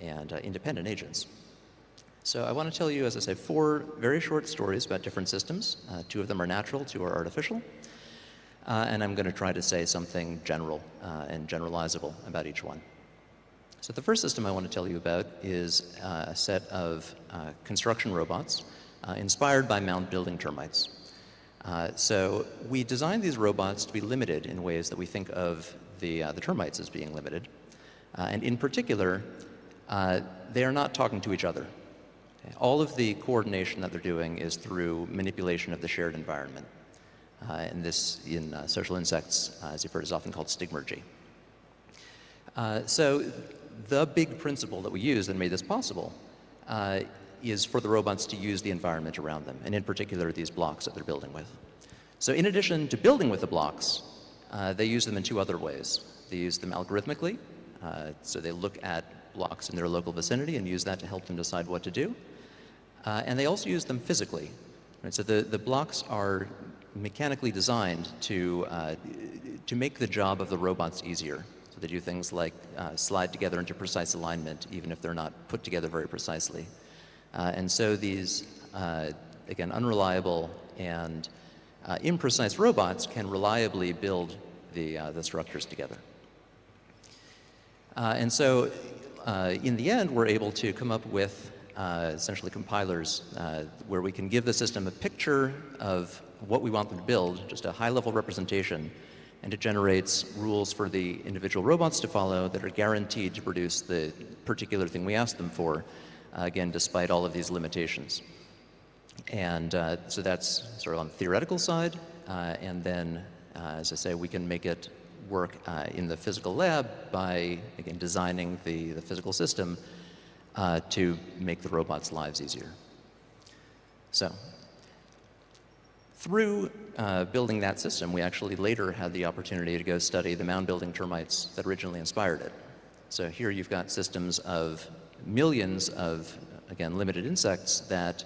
and independent agents? So I want to tell you, as I say, 4 very short stories about different systems. 2 of them are natural, 2 are artificial. And I'm going to try to say something general and generalizable about each one. So the first system I want to tell you about is a set of construction robots inspired by mound-building termites. So we designed these robots to be limited in ways that we think of the termites as being limited. And in particular, they are not talking to each other. All of the coordination that they're doing is through manipulation of the shared environment. And this, in social insects, as you've heard, is often called stigmergy. So the big principle that we use that made this possible is for the robots to use the environment around them, and in particular, these blocks that they're building with. So in addition to building with the blocks, they use them in 2 other ways. They use them algorithmically, so they look at blocks in their local vicinity and use that to help them decide what to do. And they also use them physically. Right? So the blocks are mechanically designed to make the job of the robots easier. So they do things like slide together into precise alignment, even if they're not put together very precisely. And so these, again, unreliable and imprecise robots can reliably build the structures together. And so in the end, we're able to come up with essentially compilers where we can give the system a picture of what we want them to build, just a high-level representation, and it generates rules for the individual robots to follow that are guaranteed to produce the particular thing we ask them for, again, despite all of these limitations. And so that's sort of on the theoretical side, and then, as I say, we can make it work in the physical lab by, again, designing the physical system to make the robots' lives easier. So, through building that system, we actually later had the opportunity to go study the mound-building termites that originally inspired it. So here you've got systems of millions of, again, limited insects that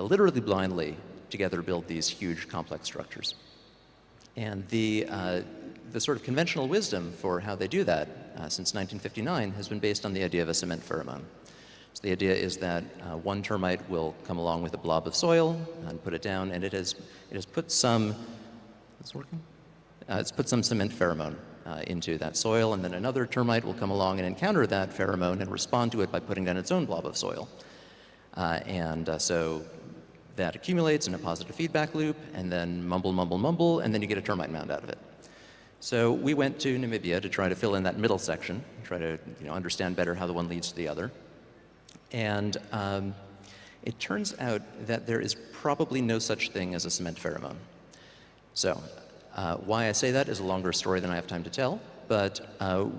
literally blindly together build these huge complex structures. And the sort of conventional wisdom for how they do that since 1959 has been based on the idea of a cement pheromone. So the idea is that one termite will come along with a blob of soil and put it down, and it has put some, is this working? It's put some cement pheromone into that soil, and then another termite will come along and encounter that pheromone and respond to it by putting down its own blob of soil. So that accumulates in a positive feedback loop, and then mumble, mumble, mumble, and then you get a termite mound out of it. So we went to Namibia to try to fill in that middle section, try to understand better how the one leads to the other. And it turns out that there is probably no such thing as a cement pheromone. So why I say that is a longer story than I have time to tell, but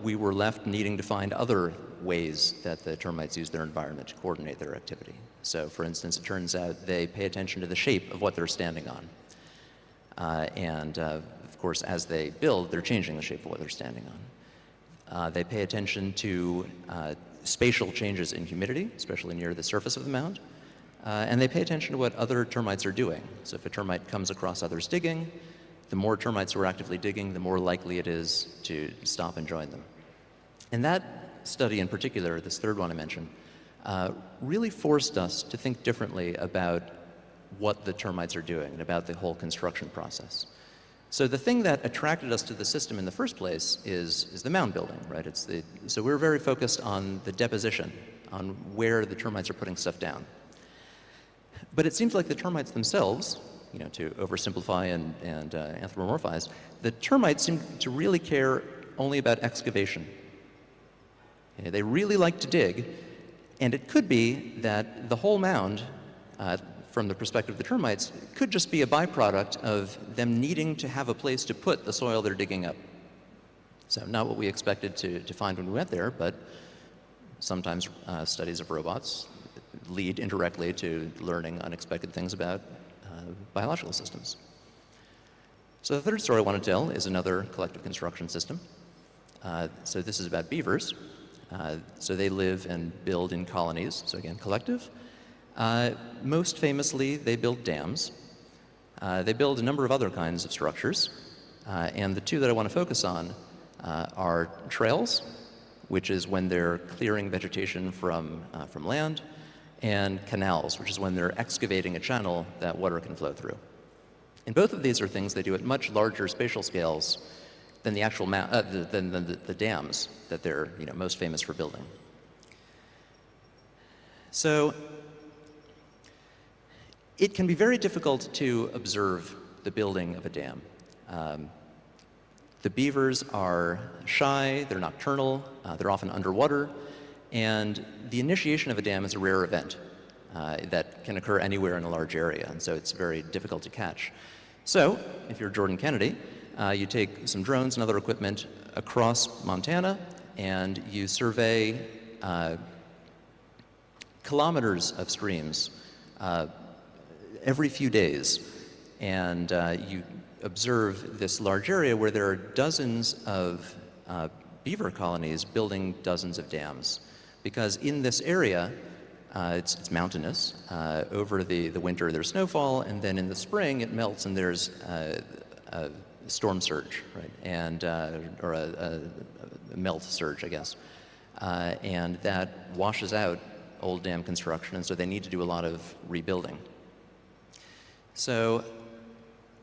we were left needing to find other ways that the termites use their environment to coordinate their activity. So for instance, it turns out they pay attention to the shape of what they're standing on. Of course, as they build, they're changing the shape of what they're standing on. They pay attention to spatial changes in humidity, especially near the surface of the mound. And they pay attention to what other termites are doing. So if a termite comes across others digging, the more termites who are actively digging, the more likely it is to stop and join them. And that study in particular, this third one I mentioned, really forced us to think differently about what the termites are doing and about the whole construction process. So the thing that attracted us to the system in the first place is the mound building, right? So we're very focused on the deposition, on where the termites are putting stuff down. But it seems like the termites themselves, to oversimplify and anthropomorphize, the termites seem to really care only about excavation. They really like to dig, and it could be that the whole mound, from the perspective of the termites, could just be a byproduct of them needing to have a place to put the soil they're digging up. So not what we expected to find when we went there, but sometimes studies of robots lead indirectly to learning unexpected things about biological systems. So the third story I want to tell is another collective construction system. So this is about beavers. So they live and build in colonies, so again, collective. Most famously, they build dams. They build a number of other kinds of structures. And the two that I want to focus on are trails, which is when they're clearing vegetation from land, and canals, which is when they're excavating a channel that water can flow through. And both of these are things they do at much larger spatial scales than the actual the dams that they're most famous for building. So it can be very difficult to observe the building of a dam. The beavers are shy, they're nocturnal, they're often underwater, and the initiation of a dam is a rare event that can occur anywhere in a large area, and so it's very difficult to catch. So, if you're Jordan Kennedy, you take some drones and other equipment across Montana, and you survey kilometers of streams every few days, and you observe this large area where there are dozens of beaver colonies building dozens of dams. Because in this area, it's mountainous. Over the winter there's snowfall, and then in the spring it melts and there's a storm surge, right? And or a melt surge, I guess. And that washes out old dam construction, and so they need to do a lot of rebuilding. So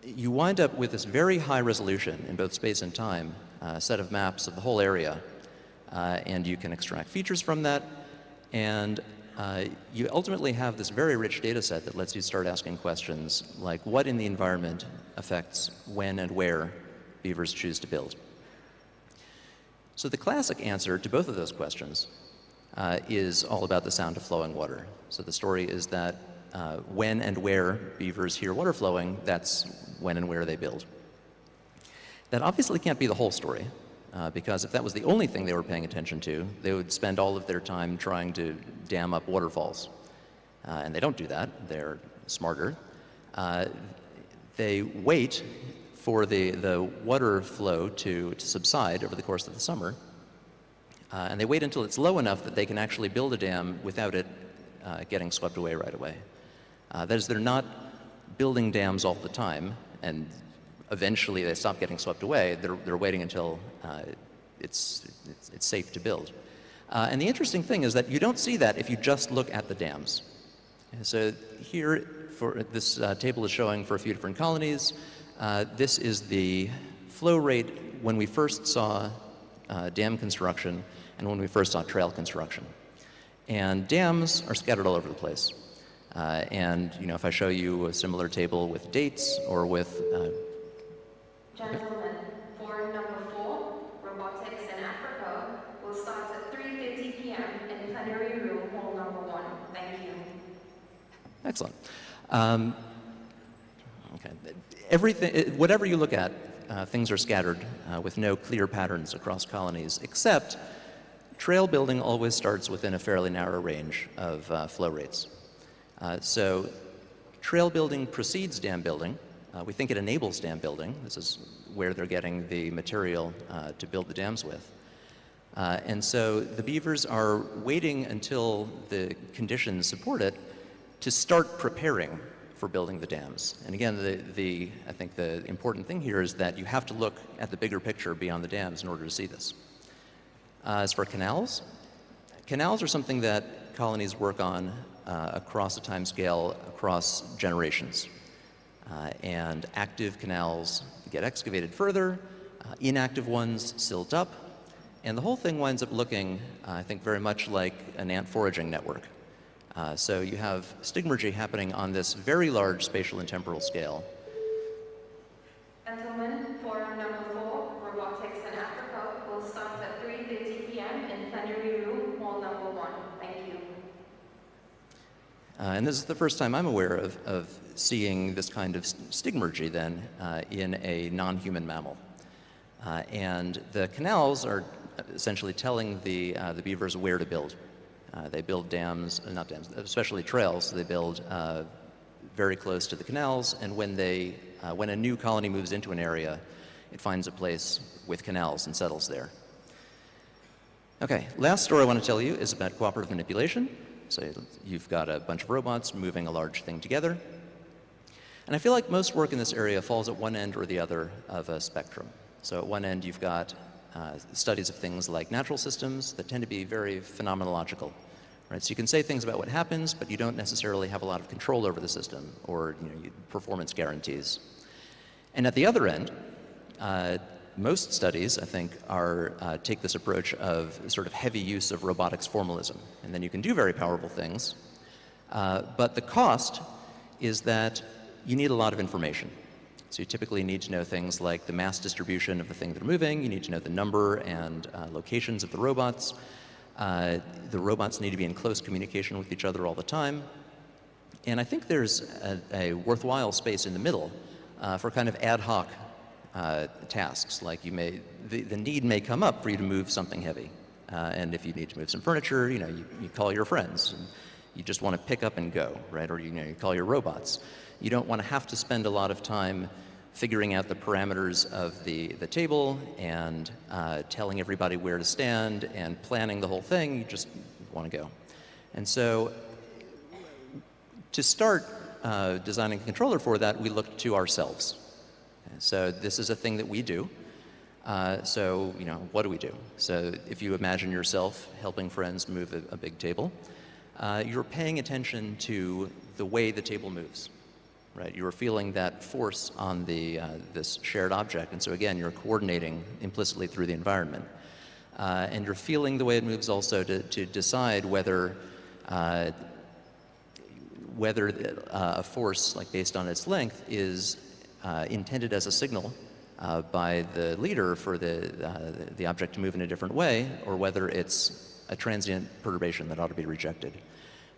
you wind up with this very high resolution in both space and time set of maps of the whole area, and you can extract features from that, and you ultimately have this very rich data set that lets you start asking questions like what in the environment affects when and where beavers choose to build? So the classic answer to both of those questions is all about the sound of flowing water. So the story is that when and where beavers hear water flowing, that's when and where they build. That obviously can't be the whole story, because if that was the only thing they were paying attention to, they would spend all of their time trying to dam up waterfalls. And they don't do that. They're smarter. They wait for the water flow to subside over the course of the summer, and they wait until it's low enough that they can actually build a dam without it getting swept away right away. That is, they're not building dams all the time, and eventually they stop getting swept away. They're waiting until it's safe to build. And the interesting thing is that you don't see that if you just look at the dams. So here, this table is showing for a few different colonies. This is the flow rate when we first saw dam construction and when we first saw trail construction. And dams are scattered all over the place. And if I show you a similar table with dates or with... Gentlemen, for number 4, Robotics in Africa, will start at 3:50 p.m. in plenary room hall number 1. Thank you. Excellent. Okay. Everything, whatever you look at, things are scattered with no clear patterns across colonies, except trail building always starts within a fairly narrow range of flow rates. So trail building precedes dam building. We think it enables dam building. This is where they're getting the material to build the dams with. And so the beavers are waiting until the conditions support it to start preparing for building the dams. And again, I think the important thing here is that you have to look at the bigger picture beyond the dams in order to see this. As for canals are something that colonies work on across a time scale, across generations. And active canals get excavated further, inactive ones silt up, and the whole thing winds up looking, I think, very much like an ant foraging network. So you have stigmergy happening on this very large spatial and temporal scale. Gentlemen, for number 4, Robotics in Africa, will start at 3:50 p.m. in plenary room hall number 1. Thank you. And this is the first time I'm aware of seeing this kind of stigmergy then in a non-human mammal. And the canals are essentially telling the beavers where to build. They build dams, not dams, especially trails. They build very close to the canals, and when a new colony moves into an area, it finds a place with canals and settles there. Okay, last story I want to tell you is about cooperative manipulation. So you've got a bunch of robots moving a large thing together. And I feel like most work in this area falls at one end or the other of a spectrum. So at one end you've got studies of things like natural systems that tend to be very phenomenological. Right? So you can say things about what happens, but you don't necessarily have a lot of control over the system or performance guarantees. And at the other end, most studies, I think, take this approach of sort of heavy use of robotics formalism. And then you can do very powerful things, but the cost is that you need a lot of information. So you typically need to know things like the mass distribution of the thing they're moving. You need to know the number and locations of the robots. The robots need to be in close communication with each other all the time. And I think there's a worthwhile space in the middle for kind of ad hoc tasks. Like the need may come up for you to move something heavy. And if you need to move some furniture, you call your friends. And you just want to pick up and go, right? Or you call your robots. You don't want to have to spend a lot of time figuring out the parameters of the table and telling everybody where to stand and planning the whole thing. You just want to go. And so to start designing a controller for that, we looked to ourselves. So this is a thing that we do. So what do we do? So if you imagine yourself helping friends move a big table, you're paying attention to the way the table moves. Right, you're feeling that force on this shared object, and so again, you're coordinating implicitly through the environment. And you're feeling the way it moves also to decide whether a force, like based on its length, is intended as a signal by the leader for the object to move in a different way, or whether it's a transient perturbation that ought to be rejected.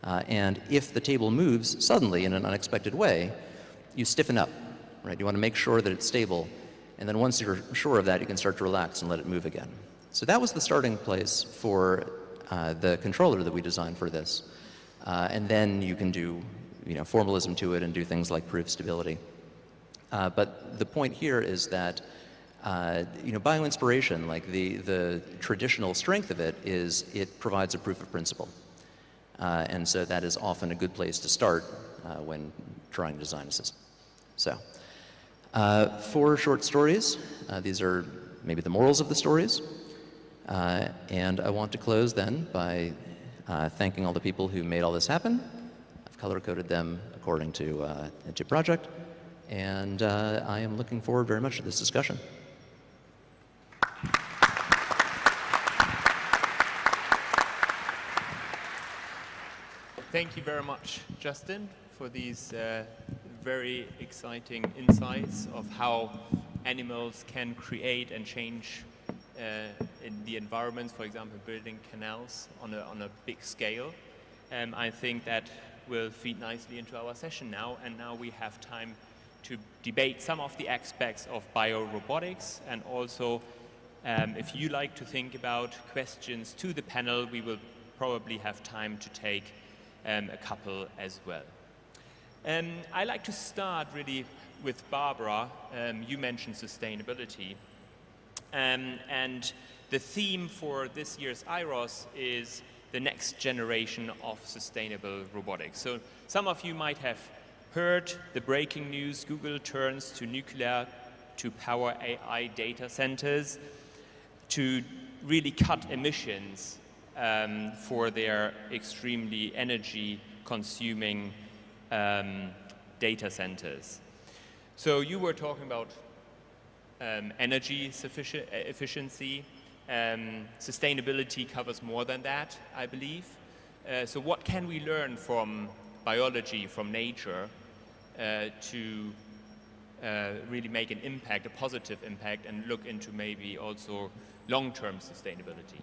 And if the table moves suddenly in an unexpected way, you stiffen up, right? You want to make sure that it's stable, and then once you're sure of that, you can start to relax and let it move again. So that was the starting place for the controller that we designed for this. And then you can do formalism to it and do things like proof stability. But the point here is that bioinspiration, like the traditional strength of it, is it provides a proof of principle. And so that is often a good place to start when trying to design a system. So, 4 short stories. These are maybe the morals of the stories. And I want to close then by thanking all the people who made all this happen. I've color-coded them according to project. And I am looking forward very much to this discussion. Thank you very much, Justin, for these very exciting insights of how animals can create and change in the environments, for example, building canals on a big scale. I think that will feed nicely into our session now, and now we have time to debate some of the aspects of biorobotics, and also if you like to think about questions to the panel, we will probably have time to take a couple as well. I like to start really with Barbara. You mentioned sustainability. And the theme for this year's IROS is the next generation of sustainable robotics. So some of you might have heard the breaking news: Google turns to nuclear to power AI data centers to really cut emissions for their extremely energy-consuming data centers. So you were talking about energy efficiency. Sustainability covers more than that, I believe. So what can we learn from biology, from nature, to really make an impact, a positive impact, and look into maybe also long-term sustainability?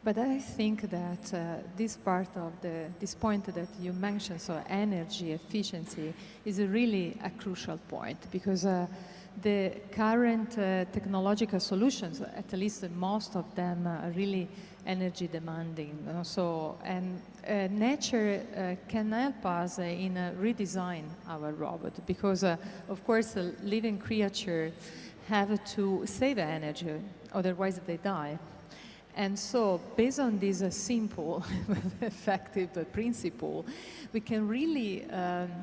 But I think that this part of this point that you mentioned, so energy efficiency, is really a crucial point, because the current technological solutions, at least most of them, are really energy demanding. Nature can help us in redesign our robot, because of course living creatures have to save energy, otherwise they die. And so, based on this simple, effective principle, we can really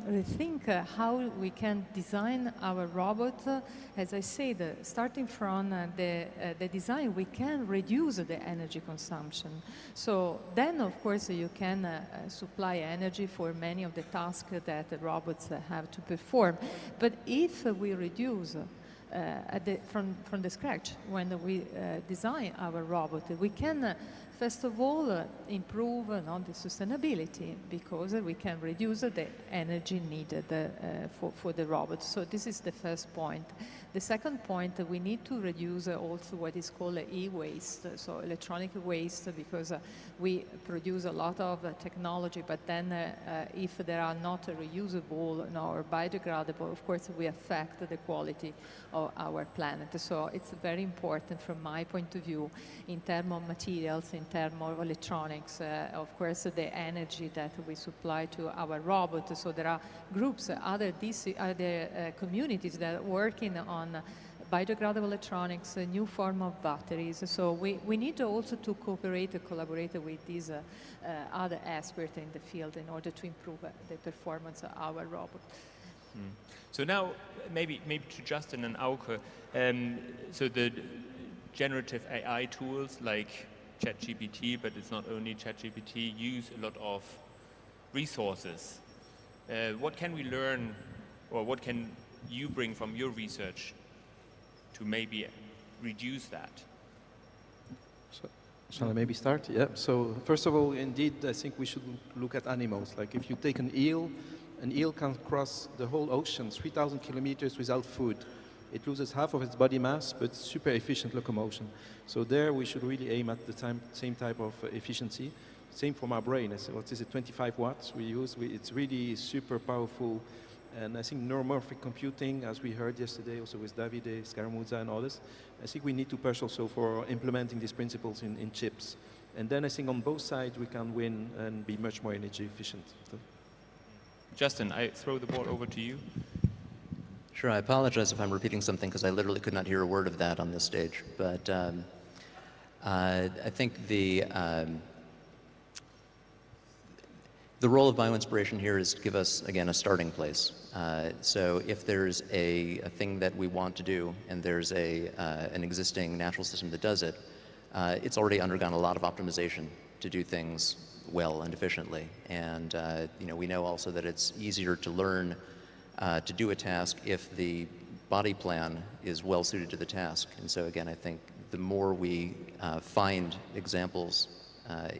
rethink how we can design our robot. As I said, starting from the design, we can reduce the energy consumption. So then, of course, you can supply energy for many of the tasks that the robots have to perform. But if we reduce from the scratch, when we design our robot, we can first of all improve on the sustainability, because we can reduce the energy needed for the robot. So this is the first point. The second point, we need to reduce also what is called e-waste, so electronic waste, because we produce a lot of technology, but then if they are not reusable or biodegradable, of course we affect the quality of our planet. So it's very important from my point of view, in terms of materials, in terms of electronics, of course the energy that we supply to our robot. So there are groups, other communities that are working on biodegradable electronics, a new form of batteries. So we need also to cooperate and collaborate with these other experts in the field in order to improve the performance of our robot. So now, maybe to Justin and Auke, so the generative AI tools like ChatGPT, but it's not only ChatGPT, use a lot of resources. What can we learn, or what can you bring from your research to maybe reduce that? So, shall I maybe start? Yeah. So first of all, indeed, I think we should look at animals. Like if you take an eel can cross the whole ocean, 3,000 kilometers without food. it loses half of its body mass, but super efficient locomotion. So there we should really aim at the same type of efficiency. Same from our brain. What is it, 25 watts we use? It's really super powerful. And I think neuromorphic computing, as we heard yesterday also with Davide, Scaramuzza and others, I think we need to push also for implementing these principles in chips. And then I think on both sides we can win and be much more energy efficient. So. Justin, I throw the ball over to you. Sure, I apologize if I'm repeating something because I literally could not hear a word of that on this stage. But I think the role of bioinspiration here is to give us, again, a starting place. So if there's a thing that we want to do and there's an existing natural system that does it, it's already undergone a lot of optimization to do things well and efficiently. And we know also that it's easier to learn to do a task if the body plan is well suited to the task. And so again, I think the more we find examples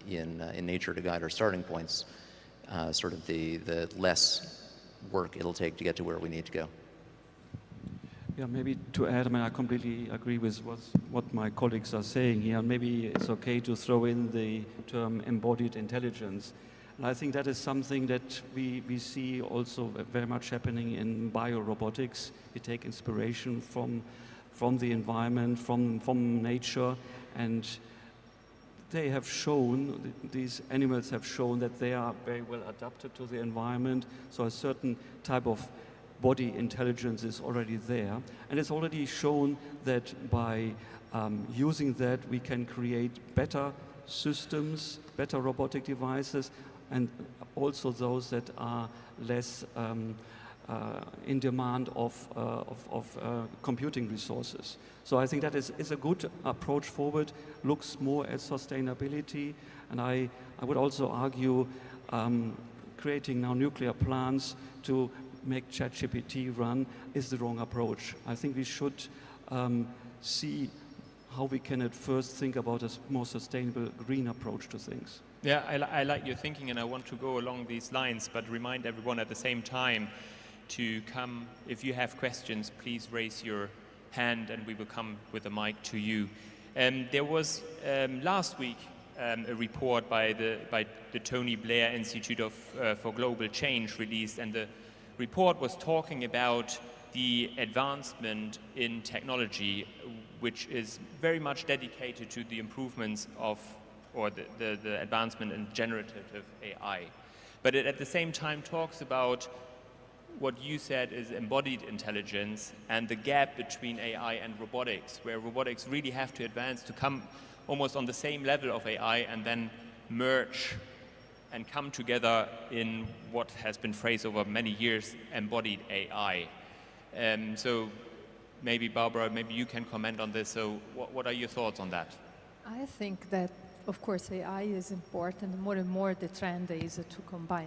in nature to guide our starting points, sort of the less work it'll take to get to where we need to go. Yeah, maybe to add, I mean, I completely agree with what my colleagues are saying here. Maybe it's okay to throw in the term embodied intelligence. And I think that is something that we see also very much happening in biorobotics. We take inspiration from the environment, from nature, and they have shown, these animals have shown that they are very well adapted to the environment. So a certain type of body intelligence is already there. And it's already shown that by using that, we can create better systems, better robotic devices, and also those that are less in demand of computing resources. So I think that is a good approach forward, looks more at sustainability, and I would also argue creating now nuclear plants to make ChatGPT run is the wrong approach. I think we should see how we can at first think about a more sustainable green approach to things. Yeah, I like your thinking, and I want to go along these lines, but remind everyone at the same time to come, if you have questions, please raise your hand and we will come with a mic to you. There was last week a report by the Tony Blair Institute for Global Change released, and the report was talking about the advancement in technology, which is very much dedicated to the improvements of, or the advancement in generative AI. But it at the same time talks about what you said is embodied intelligence and the gap between AI and robotics, where robotics really have to advance to come almost on the same level of AI and then merge and come together in what has been phrased over many years, embodied AI. So maybe Barbara, maybe you can comment on this. So what are your thoughts on that? I think that, of course, AI is important. More and more the trend is to combine,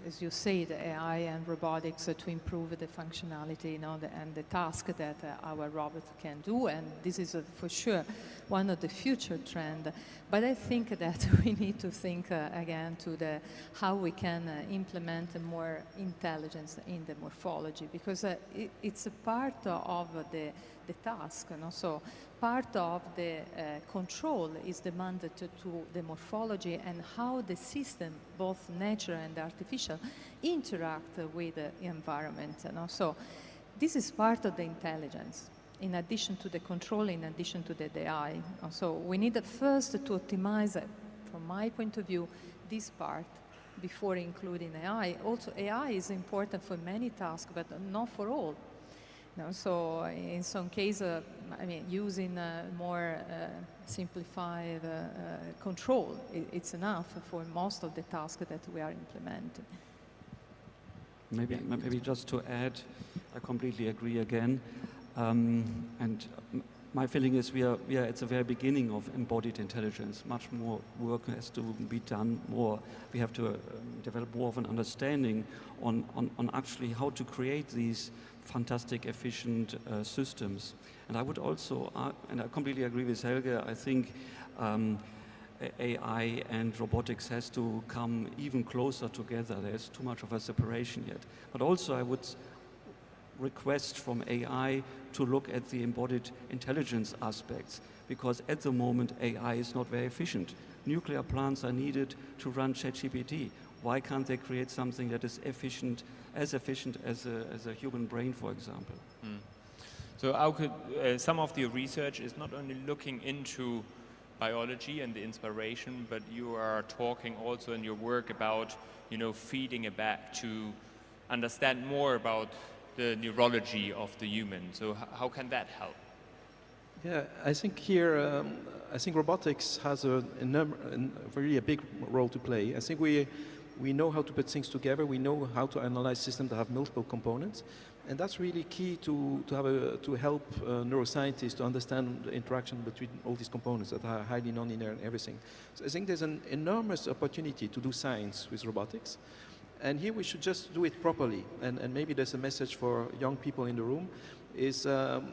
as you say, the AI and robotics to improve the functionality, and the task that our robot can do. And this is for sure one of the future trends. But I think that we need to think again to how we can implement more intelligence in the morphology, because it's a part of the task. So part of the control is demanded to the morphology and how the system, both natural and artificial, interact with the environment. So this is part of the intelligence, in addition to the control, in addition to the AI. So we need first to optimize, from my point of view, this part before including AI. Also, AI is important for many tasks, but not for all. So in some cases, using more simplified control, it's enough for most of the tasks that we are implementing. Maybe just to add, I completely agree again. And my feeling is we are at the very beginning of embodied intelligence. Much more work has to be done. We have to develop more of an understanding on actually how to create these fantastic, efficient systems. And I would also, and I completely agree with Helge, I think AI and robotics has to come even closer together. There's too much of a separation yet. But also I would request from AI to look at the embodied intelligence aspects, because at the moment AI is not very efficient. Nuclear plants are needed to run ChatGPT. Why can't they create something that is efficient as a human brain, for example? So Auke, some of the research is not only looking into biology and the inspiration, but you are talking also in your work about, feeding it back to understand more about the neurology of the human. So how can that help? Yeah, I think here, I think robotics has a really a big role to play. I think we know how to put things together. We know how to analyze systems that have multiple components, and that's really key to help neuroscientists to understand the interaction between all these components that are highly nonlinear and everything. So I think there's an enormous opportunity to do science with robotics, and here we should just do it properly. And maybe there's a message for young people in the room. Is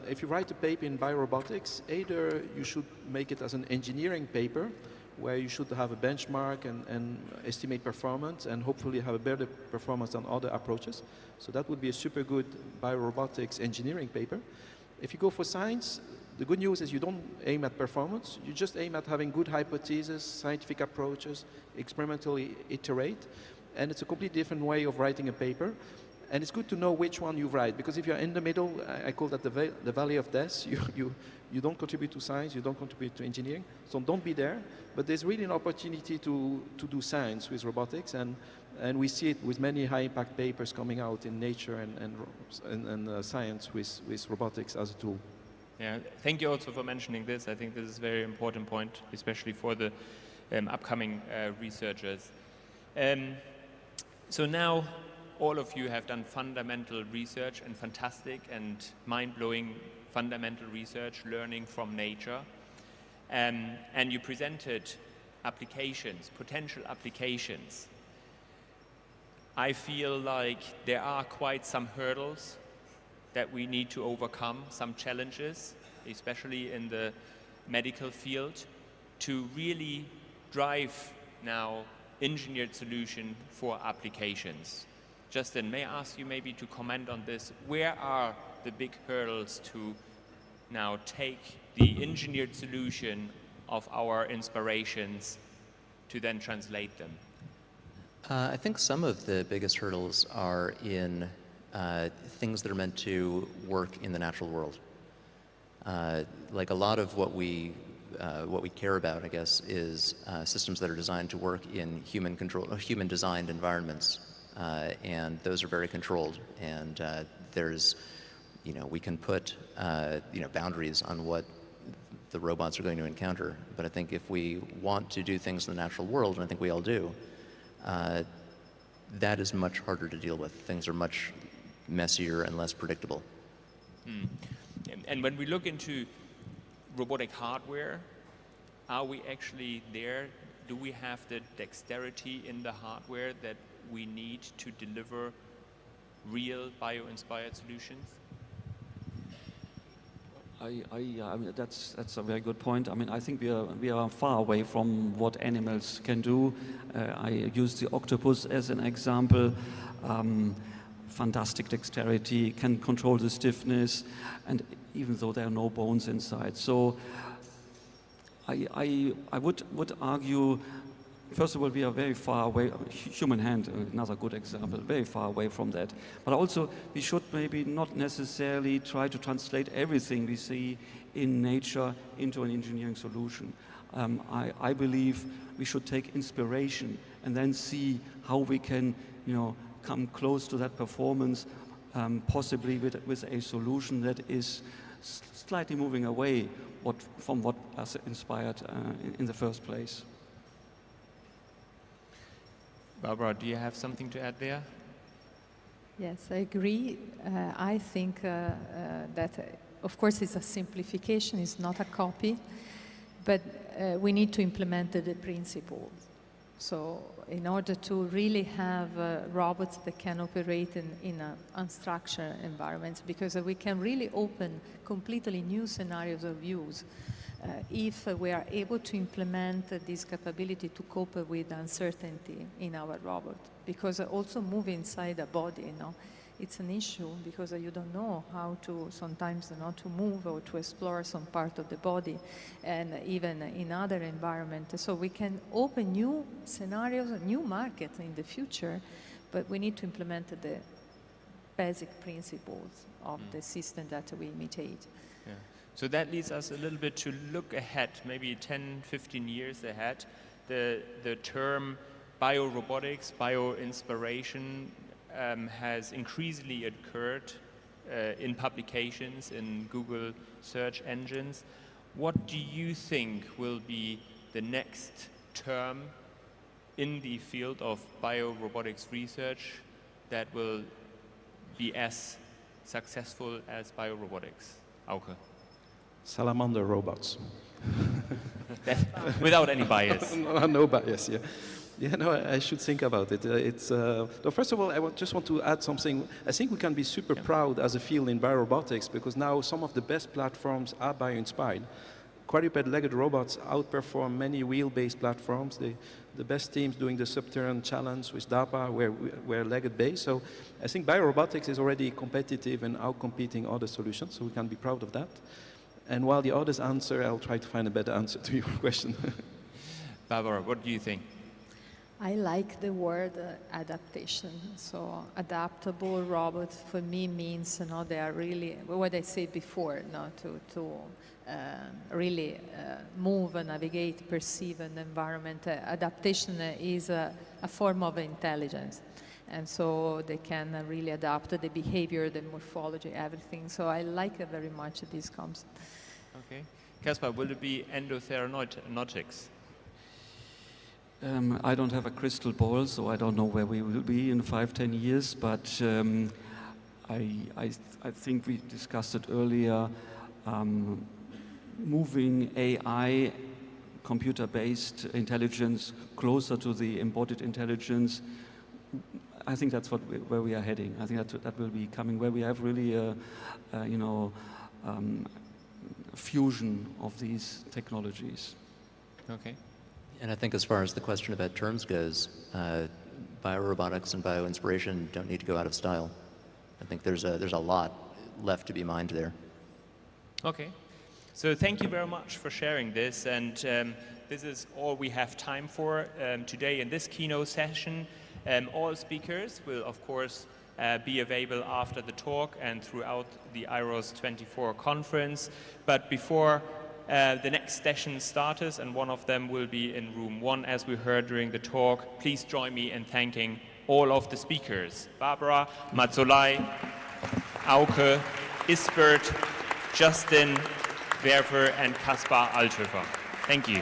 if you write a paper in biorobotics, either you should make it as an engineering paper, where you should have a benchmark and estimate performance and hopefully have a better performance than other approaches. So that would be a super good biorobotics engineering paper. If you go for science, the good news is you don't aim at performance, you just aim at having good hypotheses, scientific approaches, experimentally iterate, and it's a completely different way of writing a paper. And it's good to know which one you write, because if you're in the middle, I call that the valley of death. You don't contribute to science, you don't contribute to engineering, so don't be there. But there's really an opportunity to do science with robotics, and we see it with many high-impact papers coming out in Nature and Science with robotics as a tool. Yeah, thank you also for mentioning this. I think this is a very important point, especially for the upcoming researchers. So now, all of you have done fundamental research and fantastic and mind-blowing fundamental research, learning from nature. And you presented applications, potential applications. I feel like there are quite some hurdles that we need to overcome, some challenges, especially in the medical field, to really drive now engineered solution for applications. Justin, may I ask you maybe to comment on this? Where are the big hurdles to now take the engineered solution of our inspirations to then translate them? I think some of the biggest hurdles are in things that are meant to work in the natural world. Like a lot of what we care about, I guess, is systems that are designed to work in human-designed environments. And those are very controlled, and we can put boundaries on what the robots are going to encounter. But I think if we want to do things in the natural world, and I think we all do, that is much harder to deal with. Things are much messier and less predictable. And when we look into robotic hardware, are we actually there? Do we have the dexterity in the hardware that we need to deliver real bio-inspired solutions? I mean, that's a very good point. I mean, I think we are far away from what animals can do. I use the octopus as an example. Fantastic dexterity, can control the stiffness, and even though there are no bones inside. So I would argue, first of all, we are very far away. Human hand, another good example, very far away from that. But also, we should maybe not necessarily try to translate everything we see in nature into an engineering solution. I believe we should take inspiration and then see how we can, come close to that performance, possibly with a solution that is slightly moving away from what us inspired in the first place. Barbara, do you have something to add there? Yes, I agree. I think that, of course, it's a simplification, it's not a copy, but we need to implement the principles. So in order to really have robots that can operate in unstructured environments, because we can really open completely new scenarios of use if we are able to implement this capability to cope with uncertainty in our robot. Because also moving inside a body, it's an issue because you don't know how to sometimes not to move or to explore some part of the body, and even in other environments. So we can open new scenarios, new markets in the future, but we need to implement the basic principles of the system that we imitate. Yeah. So that leads us a little bit to look ahead, maybe 10, 15 years ahead. The term biorobotics, bioinspiration has increasingly occurred in publications, in Google search engines. What do you think will be the next term in the field of biorobotics research that will be as successful as biorobotics? Auke. Salamander robots. Without any bias. No bias, yeah. Yeah, no, I should think about it. No, first of all, I just want to add something. I think we can be super proud as a field in biorobotics because now some of the best platforms are bioinspired. Quadruped-legged robots outperform many wheel-based platforms. The best teams doing the Subterran Challenge with DARPA were legged-based. So I think biorobotics is already competitive and outcompeting other solutions, so we can be proud of that. And while the others answer, I'll try to find a better answer to your question. Barbara, what do you think? I like the word adaptation. So adaptable robots for me means, they are really, what I said before, to really move, navigate, perceive an environment. Adaptation is a form of intelligence. And so they can really adapt the behavior, the morphology, everything. So I like very much this concept. Okay. Kaspar, will it be endotheronautics? I don't have a crystal ball, so I don't know where we will be in 5-10 years, but I think we discussed it earlier, moving AI, computer-based intelligence, closer to the embodied intelligence. I think that's where we are heading. I think that will be coming, where we have really a fusion of these technologies. Okay. And I think as far as the question about terms goes, biorobotics and bioinspiration don't need to go out of style. I think there's a lot left to be mined there. Okay. So thank you very much for sharing this, and this is all we have time for today in this keynote session. All speakers will, of course, be available after the talk and throughout the IROS 24 conference. But before the next session starts, and one of them will be in room 1, as we heard during the talk, please join me in thanking all of the speakers: Barbara, Mazzolai, Auke Ijspeert, Justin, Werfel, and Kaspar Althoefer. Thank you.